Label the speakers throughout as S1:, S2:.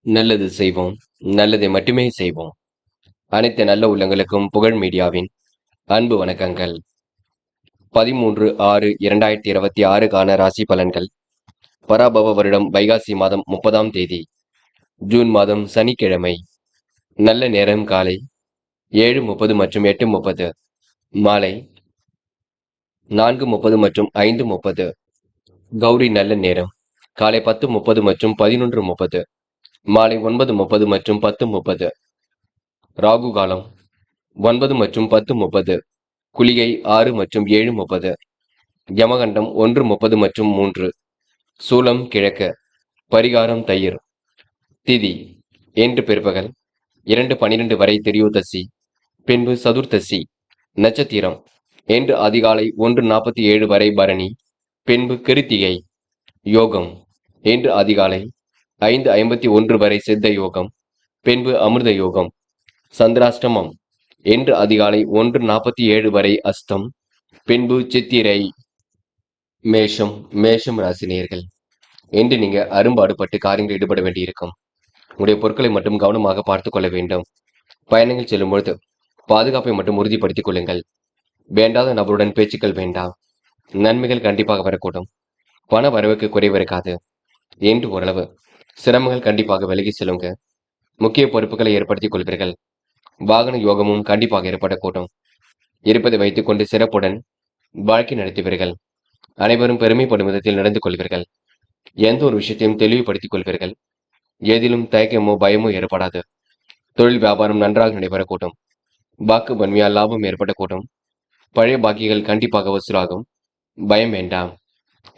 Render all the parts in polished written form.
S1: நல்லது செய்வோம், நல்லதை மட்டுமே செய்வோம். அனைத்து நல்ல உள்ளங்களுக்கும் புகழ் மீடியாவின் அன்பு வணக்கங்கள். 13/6/2026க்கான ராசி பலன்கள். பராபவ வருடம் வைகாசி மாதம் 30ஆம் தேதி, ஜூன் மாதம் சனிக்கிழமை. நல்ல நேரம் காலை 7:30 மற்றும் 8:30, மாலை 4:30 மற்றும் 5:30. கௌரி நல்ல நேரம் காலை 10:30 மற்றும் 11:30, மாலை 9:30 மற்றும் 10:30. ராகு காலம் 9 மற்றும் 10:30, குளிகை 6 மற்றும் 7:30, யமகண்டம் 1:30 மற்றும் 3, சூலம் கிழக்கு, பரிகாரம் தயிர். திதி இன்று பிற்பகல் 2:12 வரை திரியோதசி, பின்பு சதுர்த்தசி. நட்சத்திரம் இன்று அதிகாலை 1:47 வரை பரணி, பின்பு கிருத்திகை. யோகம் இன்று அதிகாலை 5:51 வரை சித்த யோகம், பின்பு அமிர்த யோகம். சந்திராஷ்டமம் இன்று அதிகாலை 1:47 வரை அஸ்தம், பின்பு சித்திரை. மேஷம் ராசினியர்கள், இன்று நீங்க அரும்பாடுபட்டு காரியங்களில் ஈடுபட வேண்டியிருக்கும். உங்களுடைய பொருட்களை மட்டும் கவனமாக பார்த்துக் கொள்ள வேண்டும். பயணங்கள் செல்லும் பொழுது பாதுகாப்பை மட்டும் உறுதிப்படுத்திக் கொள்ளுங்கள். வேண்டாத நபருடன் பேச்சுக்கள் வேண்டாம். நன்மைகள் கண்டிப்பாக வரக்கூடும். பண வரவுக்கு குறைவு இருக்காது. என்று ஓரளவு சிரமங்கள் கண்டிப்பாக விலகி செல்லுங்க. முக்கிய பொறுப்புகளை ஏற்படுத்திக் கொள்வீர்கள். வாகன யோகமும் கண்டிப்பாக ஏற்படக்கூடும். இருப்பதை வைத்துக் கொண்டு சிறப்புடன் வாழ்க்கை நடத்துவீர்கள். அனைவரும் பெருமைப்படும் விதத்தில் நடந்து கொள்வீர்கள். எந்த ஒரு விஷயத்தையும் தெளிவுபடுத்திக் கொள்வீர்கள். எதிலும் தயக்கமோ பயமோ ஏற்படாது. தொழில் வியாபாரம் நன்றாக நடைபெறக்கூடும். வாக்கு வன்மையால் லாபம் ஏற்படக்கூடும். பழைய பாக்கிகள் கண்டிப்பாக வசூலாகும். பயம் வேண்டாம்.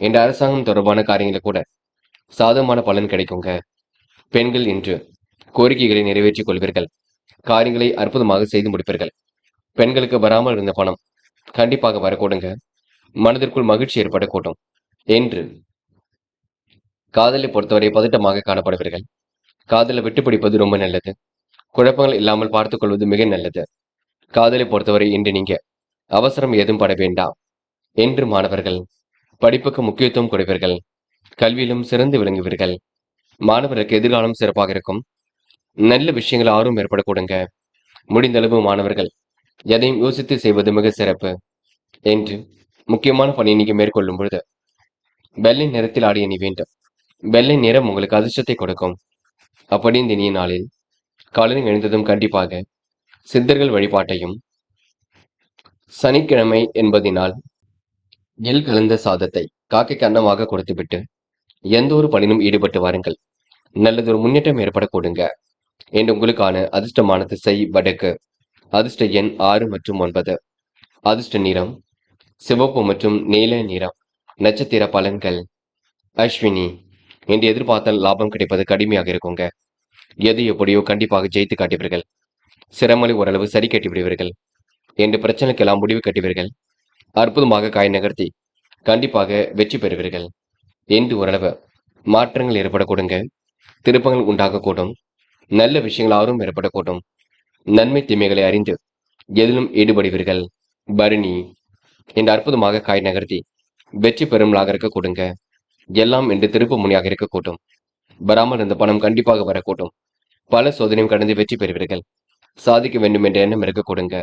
S1: இந்த அரசாங்கம் தொடர்பான காரியங்களை கூட சாதகமான பலன் கிடைக்குங்க. பெண்கள் இன்று கோரிக்கைகளை நிறைவேற்றிக் கொள்வீர்கள். காரியங்களை அற்புதமாக செய்து முடிப்பீர்கள். பெண்களுக்கு வராமல் இருந்த பணம் கண்டிப்பாக வரக்கூடுங்க. மனதிற்குள் மகிழ்ச்சி ஏற்படக்கூடும். என்று காதலை பொறுத்தவரை பதட்டமாக காணப்படுவீர்கள். காதலை விட்டுப்பிடிப்பது ரொம்ப நல்லது. குழப்பங்கள் இல்லாமல் பார்த்துக் கொள்வது மிக நல்லது. காதலை பொறுத்தவரை இன்று நீங்க அவசரம் ஏதும் பட வேண்டாம். என்று மாணவர்கள் படிப்புக்கு முக்கியத்துவம் கொடுப்பீர்கள். கல்வியிலும் சிறந்து விளங்குவீர்கள். மாணவர்களுக்கு எதிர்காலம் சிறப்பாக இருக்கும். நல்ல விஷயங்கள் ஆர்வம் ஏற்படக்கூடுங்க. முடிந்தளவு மாணவர்கள் எதையும் யோசித்து செய்வது மிக சிறப்பு. என்று முக்கியமான பணியை நீங்க மேற்கொள்ளும் பொழுது வெள்ளை நிறத்தில் ஆடிய நீ வேண்டும். வெள்ளை நிறம் உங்களுக்கு அதிர்ஷ்டத்தை கொடுக்கும். அப்படி இந்த இனிய நாளில் காலையில் எழுந்ததும் கண்டிப்பாக சித்தர்கள் வழிபாட்டையும், சனிக்கிழமை என்பதினால் எள் கலந்த சாதத்தை காக்கைக்கு அன்னமாக கொடுத்துவிட்டு எந்த ஒரு பணியிலும் ஈடுபட்டு வாருங்கள். நல்லதொரு முன்னேற்றம் ஏற்படக்கூடுங்க. என்று உங்களுக்கான அதிர்ஷ்டமான திசை வடக்கு. அதிர்ஷ்ட எண் 6 மற்றும் 9. அதிர்ஷ்ட நிறம் சிவப்பு மற்றும் நீல நிறம். நட்சத்திர பலன்கள். அஸ்வினி என்று எதிர்பார்த்தால் லாபம் கிடைப்பது கடுமையாக இருக்குங்க. எது எப்படியோ கண்டிப்பாக ஜெயித்து காட்டுவீர்கள். சிரமலை ஓரளவு சரி கட்டி விடுவீர்கள். என்று பிரச்சனைக்கெல்லாம் முடிவு கட்டுவீர்கள். அற்புதமாக காய் நகர்த்தி கண்டிப்பாக வெற்றி பெறுவீர்கள். என்று ஓரளவு மாற்றங்கள் ஏற்படக்கூடுங்க. திருப்பங்கள் உண்டாகக்கூடும். நல்ல விஷயங்கள் ஆர்வம் ஏற்படக்கூடும். நன்மை தீமைகளை அறிந்து எதிலும் ஈடுபடுவீர்கள். பரணி என்று அற்புதமாக காய் நகர்த்தி வெற்றி பெறும்லாக இருக்க கொடுங்க. எல்லாம் என்று திருப்பு முனியாக இருக்கக்கூடும். வராமல் இருந்த பணம் கண்டிப்பாக வரக்கூடும். பல சோதனையும் கடந்து வெற்றி பெறுவீர்கள். சாதிக்க வேண்டும் என்ற எண்ணம் இருக்க கொடுங்க.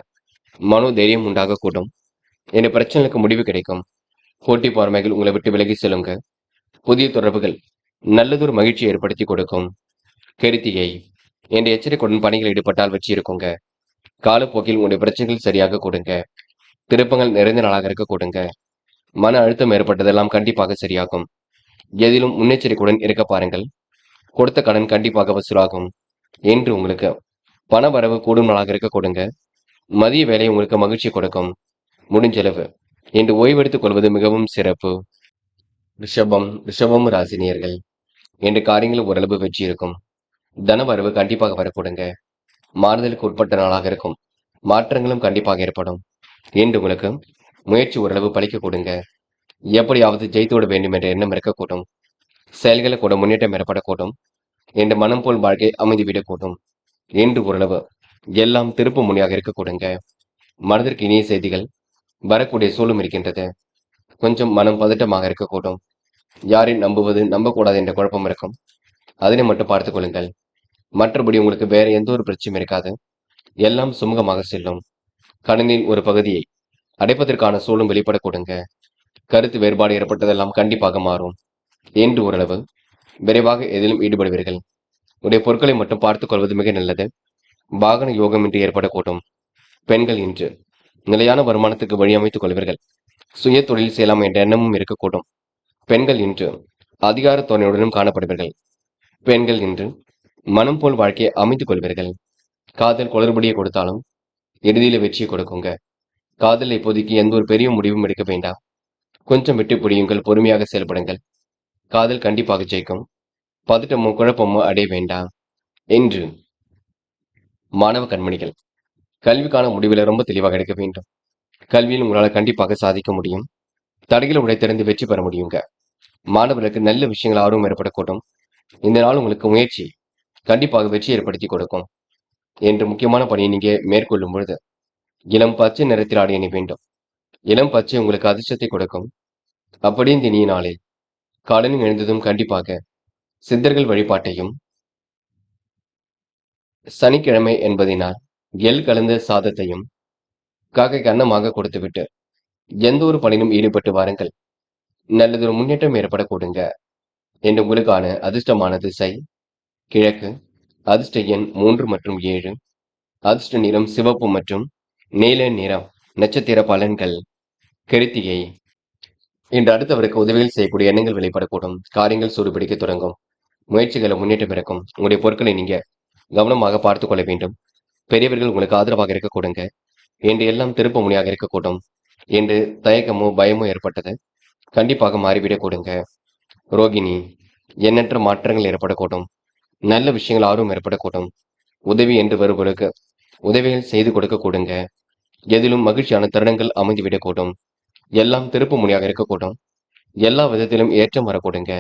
S1: மனோ தைரியம் உண்டாகக்கூடும். என்ற பிரச்சனைகளுக்கு முடிவு கிடைக்கும். போட்டி பொறாமைகள் உங்களை விட்டு விலகி செல்லுங்க. புதிய தொடர்புகள் நல்லதொரு மகிழ்ச்சியை ஏற்படுத்தி கொடுக்கும். கிருத்திகை என்ற எச்சரிக்கையுடன் பணிகள் ஈடுபட்டால் வெற்றி இருக்குங்க. காலப்போக்கில் உங்களுடைய பிரச்சனைகள் சரியாக கொடுங்க. திருப்பங்கள் நிறைந்த நாளாக இருக்க கொடுங்க. மன அழுத்தம் ஏற்பட்டதெல்லாம் கண்டிப்பாக சரியாகும். எதிலும் முன்னெச்சரிக்கையுடன் இருக்க பாருங்கள். கொடுத்த கடன் கண்டிப்பாக வசூலாகும். என்று உங்களுக்கு பண வரவு கூடும் நாளாக இருக்க கொடுங்க. மதிய வேலை உங்களுக்கு மகிழ்ச்சி கொடுக்கும். முடிஞ்சளவு என்று ஓய்வெடுத்துக் கொள்வது மிகவும் சிறப்பு. ரிஷபம் ராசினியர்கள், என்று காரியங்கள் ஓரளவு வெற்றி இருக்கும். தன வரவு கண்டிப்பாக வரக்கூடுங்க. மாறுதலுக்கு உட்பட்ட நாளாக இருக்கும். மாற்றங்களும் கண்டிப்பாக ஏற்படும். என்று உங்களுக்கு முயற்சி ஓரளவு பழிக்க கொடுங்க. எப்படியாவது ஜெயித்துவிட வேண்டும் என்ற எண்ணம் இருக்கக்கூடும். செயல்களை கூட முன்னேற்றம் ஏற்படக்கூடும். என்று மனம் போல் வாழ்க்கை அமைந்துவிடக்கூடும். என்று ஓரளவு எல்லாம் திருப்பு முனையாக இருக்க கொடுங்க. மனதிற்கு இனிய செய்திகள் வரக்கூடிய சூழலும் இருக்கின்றது. கொஞ்சம் மனம் பதட்டமாக இருக்கக்கூடும். யாரையும் நம்புவது நம்பக்கூடாது என்ற குழப்பம் இருக்கும். அதனை மட்டும் பார்த்துக் கொள்ளுங்கள். மற்றபடி உங்களுக்கு வேற எந்த ஒரு பிரச்சனையும் இருக்காது. எல்லாம் சுமூகமாக செல்லும். கடனின் ஒரு பகுதியை அடைப்பதற்கான சூழலும் வெளிப்பட கொடுங்க. கருத்து வேறுபாடு ஏற்பட்டதெல்லாம் கண்டிப்பாக மாறும். என்று ஓரளவு விரைவாக எதிலும் ஈடுபடுவீர்கள். உடைய பொருட்களை மட்டும் பார்த்துக் கொள்வது மிக நல்லது. வாகன யோகம் இன்று ஏற்படக்கூடும். பெண்கள் இன்று நிலையான வருமானத்துக்கு வழி அமைத்துக் கொள்வீர்கள். சுய தொழில் செய்யலாம் என்ற எண்ணமும் இருக்கக்கூடும். பெண்கள் இன்று அதிகார தோரணையுடனும் காணப்படுவீர்கள். பெண்கள் இன்று மனம் போல் வாழ்க்கையை அமைத்துக் கொள்வீர்கள். காதல் குளறுபடியை கொடுத்தாலும் இறுதியில வெற்றியை கொடுக்குங்க. காதல் இப்போதைக்கு எந்த ஒரு பெரிய முடிவும் எடுக்க வேண்டாம். கொஞ்சம் விட்டு பிடியுங்கள், பொறுமையாக செயல்படுங்கள். காதல் கண்டிப்பாக ஜெயிக்கும். பதட்டமோ குழப்பமோ அடைய வேண்டாம். என்று மாணவ கண்மணிகள் கல்விக்கான முடிவுல ரொம்ப தெளிவாக எடுக்க வேண்டும். கல்வியில் உங்களால் கண்டிப்பாக சாதிக்க முடியும். தடைகளை உடைத்திறந்து வெற்றி பெற முடியுங்க. மாணவர்களுக்கு நல்ல விஷயங்கள் ஆர்வம் ஏற்படக்கூடும். இந்த நாள் உங்களுக்கு முயற்சி கண்டிப்பாக வெற்றி ஏற்படுத்தி கொடுக்கும். என்று முக்கியமான பணியை நீங்க மேற்கொள்ளும் பொழுது இளம் பச்சை நிறத்தில் ஆடை அணி வேண்டும். இளம் பச்சை உங்களுக்கு அதிர்ஷ்டத்தை கொடுக்கும். அப்படியே இந்த இனிய நாளில் காலையில் எழுந்ததும் கண்டிப்பாக சித்தர்கள் வழிபாட்டையும், சனிக்கிழமை என்பதினால் எள் கலந்த சாதத்தையும் காக்கைக்கு அன்னமாக கொடுத்துவிட்டு எந்த ஒரு பணியிலும் ஈடுபட்டு வாருங்கள். நல்லதொரு முன்னேற்றம் ஏற்பட கொடுங்க. என்று உங்களுக்கான அதிர்ஷ்டமான திசை கிழக்கு, அதிர்ஷ்ட எண் 3 மற்றும் 7, அதிர்ஷ்ட நிறம் சிவப்பு மற்றும் நீல நிறம். நட்சத்திர பலன்கள் கிருத்திகை. இன்று அடுத்தவருக்கு உதவிகள் செய்யக்கூடிய எண்ணங்கள் வெளிப்படக்கூடும். காரியங்கள் சூடுபிடிக்க தொடங்கும். முயற்சிகளை முன்னேற்றம் இருக்கும். உங்களுடைய பொருட்களை நீங்க கவனமாக பார்த்துக் கொள்ள வேண்டும். பெரியவர்கள் உங்களுக்கு ஆதரவாக இருக்க கொடுங்க. என்று எல்லாம் திருப்ப முனையாக இருக்கக்கூடும். என்று தயக்கமோ பயமோ ஏற்பட்டது கண்டிப்பாக மாறிவிடக் கொடுங்க. ரோகிணி எண்ணற்ற மாற்றங்கள் ஏற்படக்கூடும். நல்ல விஷயங்கள் ஆர்வம் ஏற்படக்கூடும். உதவி என்று வருவர்களுக்கு உதவிகள் செய்து கொடுக்க கொடுங்க. எதிலும் மகிழ்ச்சியான தருணங்கள் அமைந்துவிடக்கூடும். எல்லாம் திருப்பு முனையாக இருக்கக்கூடும். எல்லா விதத்திலும் ஏற்றம் வரக்கூடுங்க.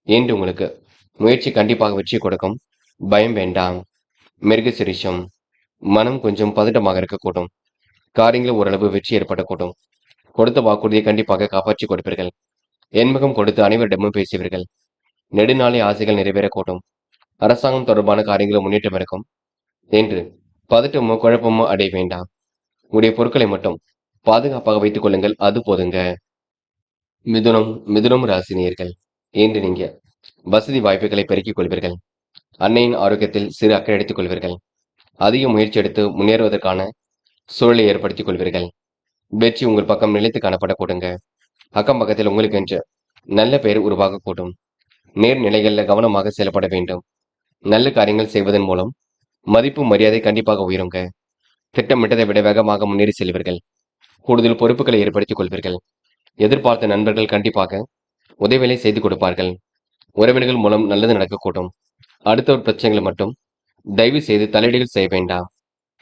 S1: என்று உங்களுக்கு முயற்சி கண்டிப்பாக வெற்றி கொடுக்கும். பயம் வேண்டாம். மிருகசிரிஷம் மனம் கொஞ்சம் பதட்டமாக இருக்கக்கூடும். காரியங்கள் ஓரளவு வெற்றி ஏற்படக்கூடும். கொடுத்த வாக்குறுதியை கண்டிப்பாக காப்பாற்றி கொடுப்பீர்கள். என்முகம் கொடுத்து அனைவரிடமும் பேசுவீர்கள். நெடுநாளை ஆசைகள் நிறைவேறக்கூடும். அரசாங்கம் தொடர்பான காரியங்களும் முன்னேற்றம் இருக்கும். என்று பதட்டமோ குழப்பமோ அடைய வேண்டாம். உடைய பொருட்களை மட்டும் பாதுகாப்பாக வைத்துக் கொள்ளுங்கள், அது போதுங்க. மிதுனம் ராசினியர்கள் என்று நீங்க வசதி வாய்ப்புகளை பெருக்கிக் கொள்வீர்கள். அன்னையின் ஆரோக்கியத்தில் சிறு அக்கறை எடுத்துக் கொள்வீர்கள். அதிக முயற்சி எடுத்து முன்னேறுவதற்கான சூழலை ஏற்படுத்திக் கொள்வீர்கள். வெற்றி உங்கள் பக்கம் நிலைத்து காணப்பட கொடுங்க. அக்கம் பக்கத்தில் உங்களுக்கு என்று நல்ல பெயர் உருவாகக்கூடும். நேர்நிலைகளில் கவனமாக செயல்பட வேண்டும். நல்ல காரியங்கள் செய்வதன் மூலம் மதிப்பு மரியாதை கண்டிப்பாக உயருங்க. திட்டமிட்டதை விட வேகமாக முன்னேறி செல்வீர்கள். கூடுதல் பொறுப்புகளை ஏற்படுத்திக் கொள்வீர்கள். எதிர்பார்த்த நண்பர்கள் கண்டிப்பாக உதவிகளை செய்து கொடுப்பார்கள். உறவினர்கள் மூலம் நல்லது நடக்கக்கூடும். அடுத்தவர் பிரச்சனைகளை மட்டும் தயவு செய்து தலையீடுகள் செய்ய வேண்டாம்.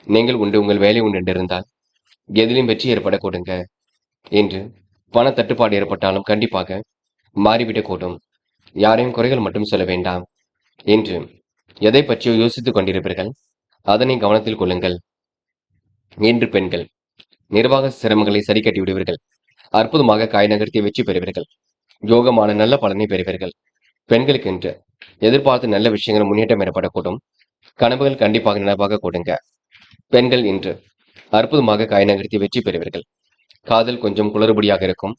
S1: நீங்கள் உண்டு உங்கள் வேலை உண்டு என்றிருந்தால் எதிலும் வெற்றி ஏற்பட கொடுங்க. என்று பண தட்டுப்பாடு ஏற்பட்டாலும் கண்டிப்பாக மாறிவிடக்கூடும். யாரையும் குறைகள் மட்டும் சொல்ல வேண்டாம். என்று எதை பற்றியோ யோசித்துக் கொண்டிருப்பீர்கள். அதனை கவனத்தில் கொள்ளுங்கள். என்று பெண்கள் நிர்வாக சிரமங்களை சரி கட்டி விடுவீர்கள். அற்புதமாக காய் நகர்த்தி வெற்றி பெறுவீர்கள். யோகமான நல்ல பலனை பெறுவீர்கள். பெண்களுக்கு என்று எதிர்பார்த்து நல்ல விஷயங்கள் முன்னேற்றம் ஏற்படக்கூடும். கனவுகள் கண்டிப்பாக நினைவாக கொடுங்க. பெண்கள் இன்று அற்புதமாக காய் நகர்த்தி வெற்றி பெறுவீர்கள். காதல் கொஞ்சம் குளறுபடியாக இருக்கும்.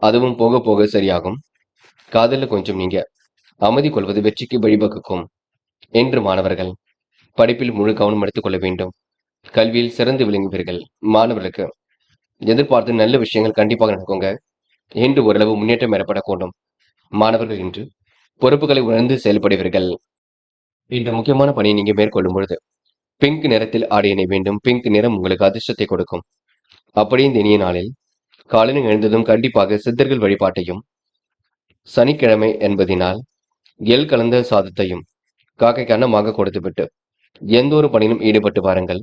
S1: அதுவும் போக போக சரியாகும். காதலில் கொஞ்சம் நீங்க அமைதி கொள்வது வெற்றிக்கு வழிவகுக்கும். என்று மாணவர்கள் படிப்பில் முழு கவனம் எடுத்துக் கொள்ள வேண்டும். கல்வியில் சிறந்து விளங்குவீர்கள். மாணவர்களுக்கு எதிர்பார்த்து நல்ல விஷயங்கள் கண்டிப்பாக நடக்குங்க. என்று ஓரளவு முன்னேற்றம் ஏற்படக்கூடும். மாணவர்கள் இன்று பொறுப்புகளை உணர்ந்து செயல்படுவீர்கள். இந்த முக்கியமான பணியை நீங்க மேற்கொள்ளும் பொழுது பிங்க் நிறத்தில் ஆடை அணிய வேண்டும். பிங்க் நிறம் உங்களுக்கு அதிர்ஷ்டத்தை கொடுக்கும். அப்படியே இந்த இனிய நாளில் காலையில் எழுந்ததும் கண்டிப்பாக சித்தர்கள் வழிபாட்டையும், சனிக்கிழமை என்பதினால் எள் கலந்த சாதத்தையும் காக்கைக்கு அன்னமாக கொடுத்துவிட்டு எந்த ஒரு பணியிலும் ஈடுபட்டு வாருங்கள்.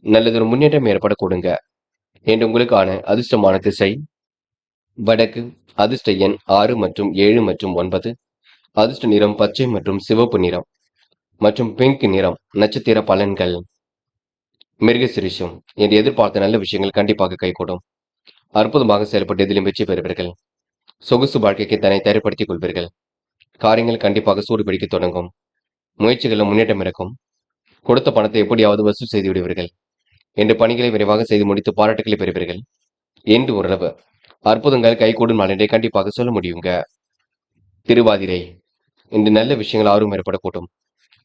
S1: நல்லதொரு முன்னேற்றம் ஏற்பட கொடுங்க. என்று உங்களுக்கான அதிர்ஷ்டமான திசை வடக்கு, அதிர்ஷ்ட எண் 6 மற்றும் 7 மற்றும் 9, அதிர்ஷ்ட நிறம் பச்சை மற்றும் சிவப்பு நிறம் மற்றும் பிங்க் நிறம். நட்சத்திர பலன்கள் மிருகசிரிஷம் என்று எதிர்பார்த்த நல்ல விஷயங்கள் கண்டிப்பாக கைகூடும். அற்புதமாக செயல்பட்டு எதிலும் வெற்றி பெறுவீர்கள். சொகுசு வாழ்க்கைக்கு தன்னை தயார்படுத்திக் கொள்வீர்கள். காரியங்கள் கண்டிப்பாக சூடுபிடிக்க தொடங்கும். முயற்சிகளில் முன்னேற்றம் இருக்கும். கொடுத்த பணத்தை எப்படியாவது வசூல் செய்து விடுவீர்கள். என்று பணிகளை விரைவாக செய்து முடித்து பாராட்டுகளை பெறுவீர்கள். என்று ஓரளவு அற்புதங்கள் கைகூடும் நாள் என்றே கண்டிப்பாக சொல்ல முடியுங்க. திருவாதிரை இன்று நல்ல விஷயங்கள் ஆர்வம் ஏற்படக்கூடும்.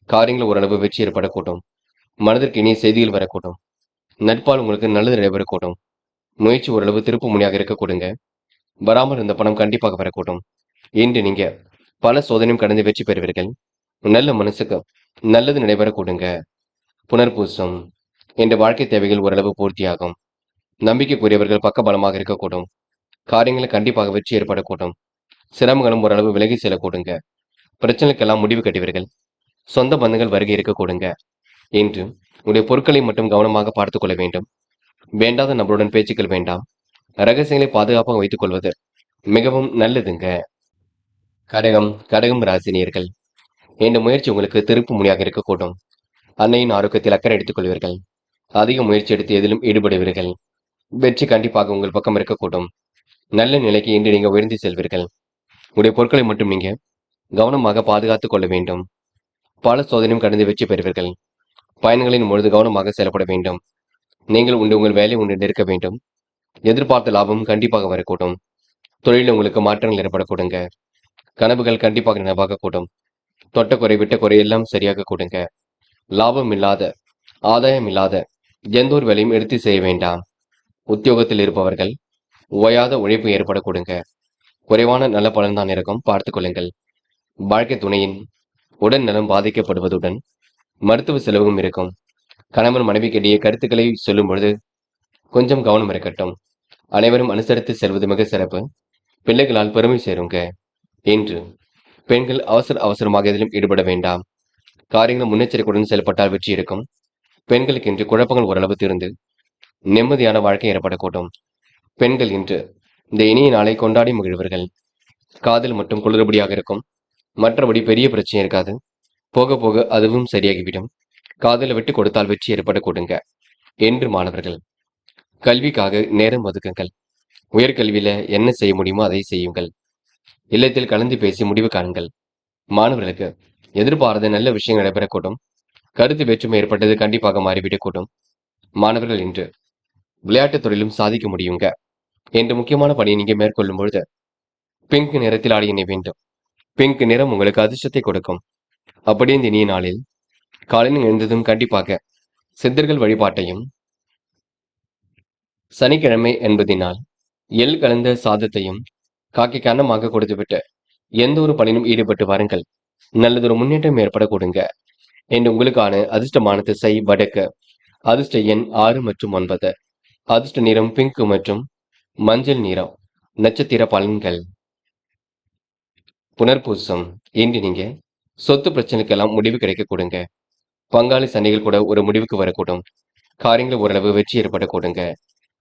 S1: காரியங்கள் ஓரளவு வெற்றி ஏற்படக்கூடும். மனதிற்கு இனிய செய்திகள் வரக்கூடும். நட்பால் உங்களுக்கு நல்லது நடைபெறக்கூடும். முயற்சி ஓரளவு திருப்பு முனையாக இருக்கக்கூடுங்க. வராமல் இருந்த பணம் கண்டிப்பாக வரக்கூடும். இன்று நீங்க பல சோதனையும் கடந்து வெற்றி பெறுவீர்கள். நல்ல மனசுக்கு நல்லது நடைபெறக்கூடுங்க. புனர்பூசம் என்ற வாழ்க்கை தேவைகள் ஓரளவு பூர்த்தியாகும். நம்பிக்கைக்குரியவர்கள் பக்கபலமாக இருக்கக்கூடும். காரியங்களில் கண்டிப்பாக வெற்றி ஏற்படக்கூடும். சிரமங்களும் ஓரளவு விலகி செல்லக்கூடுங்க. பிரச்சனைக்கெல்லாம் முடிவு கட்டுவீர்கள். சொந்த பந்தங்கள் வருகை இருக்கக்கூடுங்க. இன்று உங்களுடைய பொருட்களை மட்டும் கவனமாக பார்த்துக் கொள்ள வேண்டும். வேண்டாத நபருடன் பேச்சுக்கள் வேண்டாம். ரகசியங்களை பாதுகாப்பாக வைத்துக் கொள்வது மிகவும் நல்லதுங்க. கடகம் ராசினியர்கள் இந்த முயற்சி உங்களுக்கு திருப்பு முனையாக இருக்கக்கூடும். அன்னையின் ஆரோக்கியத்தில் அக்கறை எடுத்துக் கொள்வீர்கள். அதிக முயற்சி எடுத்து எதிலும் ஈடுபடுவீர்கள். வெற்றி கண்டிப்பாக உங்கள் பக்கம் இருக்கக்கூடும். நல்ல நிலைக்கு இன்று நீங்க உயர்ந்து செல்வீர்கள். உங்களுடைய பொருட்களை மட்டும் நீங்க கவனமாக பாதுகாத்துக் கொள்ள வேண்டும். பல சோதனையும் கடந்து வெற்றி பெறுவீர்கள். பயணங்களின் பொழுது கவனமாக செயல்பட வேண்டும். நீங்கள் உங்கள் வேலை உண்டு இருக்க வேண்டும். எதிர்பார்த்த லாபம் கண்டிப்பாக வரக்கூடும். தொழிலில் உங்களுக்கு மாற்றங்கள் ஏற்படக்கூடுங்க. கனவுகள் கண்டிப்பாக நினைவாக கூடும். தொட்ட குறை விட்ட குறை எல்லாம் சரியாக கூடுங்க. லாபம் இல்லாத ஆதாயம் இல்லாத எந்த ஒரு வேலையும் எடுத்து செய்ய வேண்டாம். உத்தியோகத்தில் இருப்பவர்கள் ஓயாத உழைப்பு ஏற்படக்கூடுங்க. குறைவான நல்ல பலன்தான் இருக்கும், பார்த்துக் கொள்ளுங்கள். வாழ்க்கை துணையின் உடல் நலம் பாதிக்கப்படுவதுடன் மருத்துவ செலவும் இருக்கும். கணவன் மனைவிக்கிடையே கருத்துக்களை சொல்லும் பொழுது கொஞ்சம் கவனம் இருக்கட்டும். அனைவரும் அனுசரித்து செல்வது மிக சிறப்பு. பிள்ளைகளால் பெருமை சேருங்க. இன்று பெண்கள் அவசரமாக எதிலும் ஈடுபட வேண்டாம். காரியங்கள் முன்னெச்சரிக்கையுடன் செயல்பட்டால் வெற்றி இருக்கும். பெண்களுக்கு இன்று குழப்பங்கள் ஓரளவு தீர்ந்து நிம்மதியான வாழ்க்கை ஏற்படக்கூடும். பெண்கள் இன்று இந்த இனிய நாளை கொண்டாடி மகிழ்வர்கள். காதல் மட்டும் குளிர்படியாக இருக்கும். மற்றபடி பெரிய பிரச்சனை இருக்காது. போக போக அதுவும் சரியாகிவிடும். காதலை விட்டு கொடுத்தால் வெற்றி ஏற்படக்கூடுங்க. என்று மாணவர்கள் கல்விக்காக நேரம் ஒதுக்குங்கள். உயர்கல்வியில என்ன செய்ய முடியுமோ அதை செய்யுங்கள். இல்லத்தில் கலந்து பேசி முடிவு காணுங்கள். மாணவர்களுக்கு எதிர்பாராத நல்ல விஷயங்கள் நடைபெறக்கூடும். கருத்து வேற்றுமை ஏற்பட்டது கண்டிப்பாக மாறிவிடக்கூடும். மாணவர்கள் இன்று விளையாட்டுத் துறையிலும் சாதிக்க முடியுங்க. என்று முக்கியமான பணியை நீங்க மேற்கொள்ளும் பொழுது பிங்க் நிறத்தில் ஆடிய வேண்டும். பிங்க் நிறம் உங்களுக்கு அதிர்ஷ்டத்தை கொடுக்கும். அப்படியே இந்த இனிய நாளில் காலையில் எழுந்ததும் கண்டிப்பாக சித்தர்கள் வழிபாட்டையும், சனிக்கிழமை என்பதினால் எள் கலந்த சாதத்தையும் காக்கைக்கு அன்னமாக கொடுத்துவிட்டு எந்த ஒரு பணியிலும் ஈடுபட்டு வாருங்கள். நல்லதொரு முன்னேற்றம் ஏற்படக்கூடுங்க. என்று உங்களுக்கான அதிர்ஷ்டமான திசை வடக்கு. அதிர்ஷ்ட எண் 6 மற்றும் 9. அதிர்ஷ்ட நிறம் பிங்க் மற்றும் மஞ்சள் நிறம். நட்சத்திர பலன்கள். புனர்பூசம் இன்று நீங்க சொத்து பிரச்சனைக்கெல்லாம் முடிவு கிடைக்க கொடுங்க. பங்காளி சண்டைகள் கூட ஒரு முடிவுக்கு வரக்கூடும். காரியங்கள் ஓரளவு வெற்றி ஏற்படக்கூடுங்க.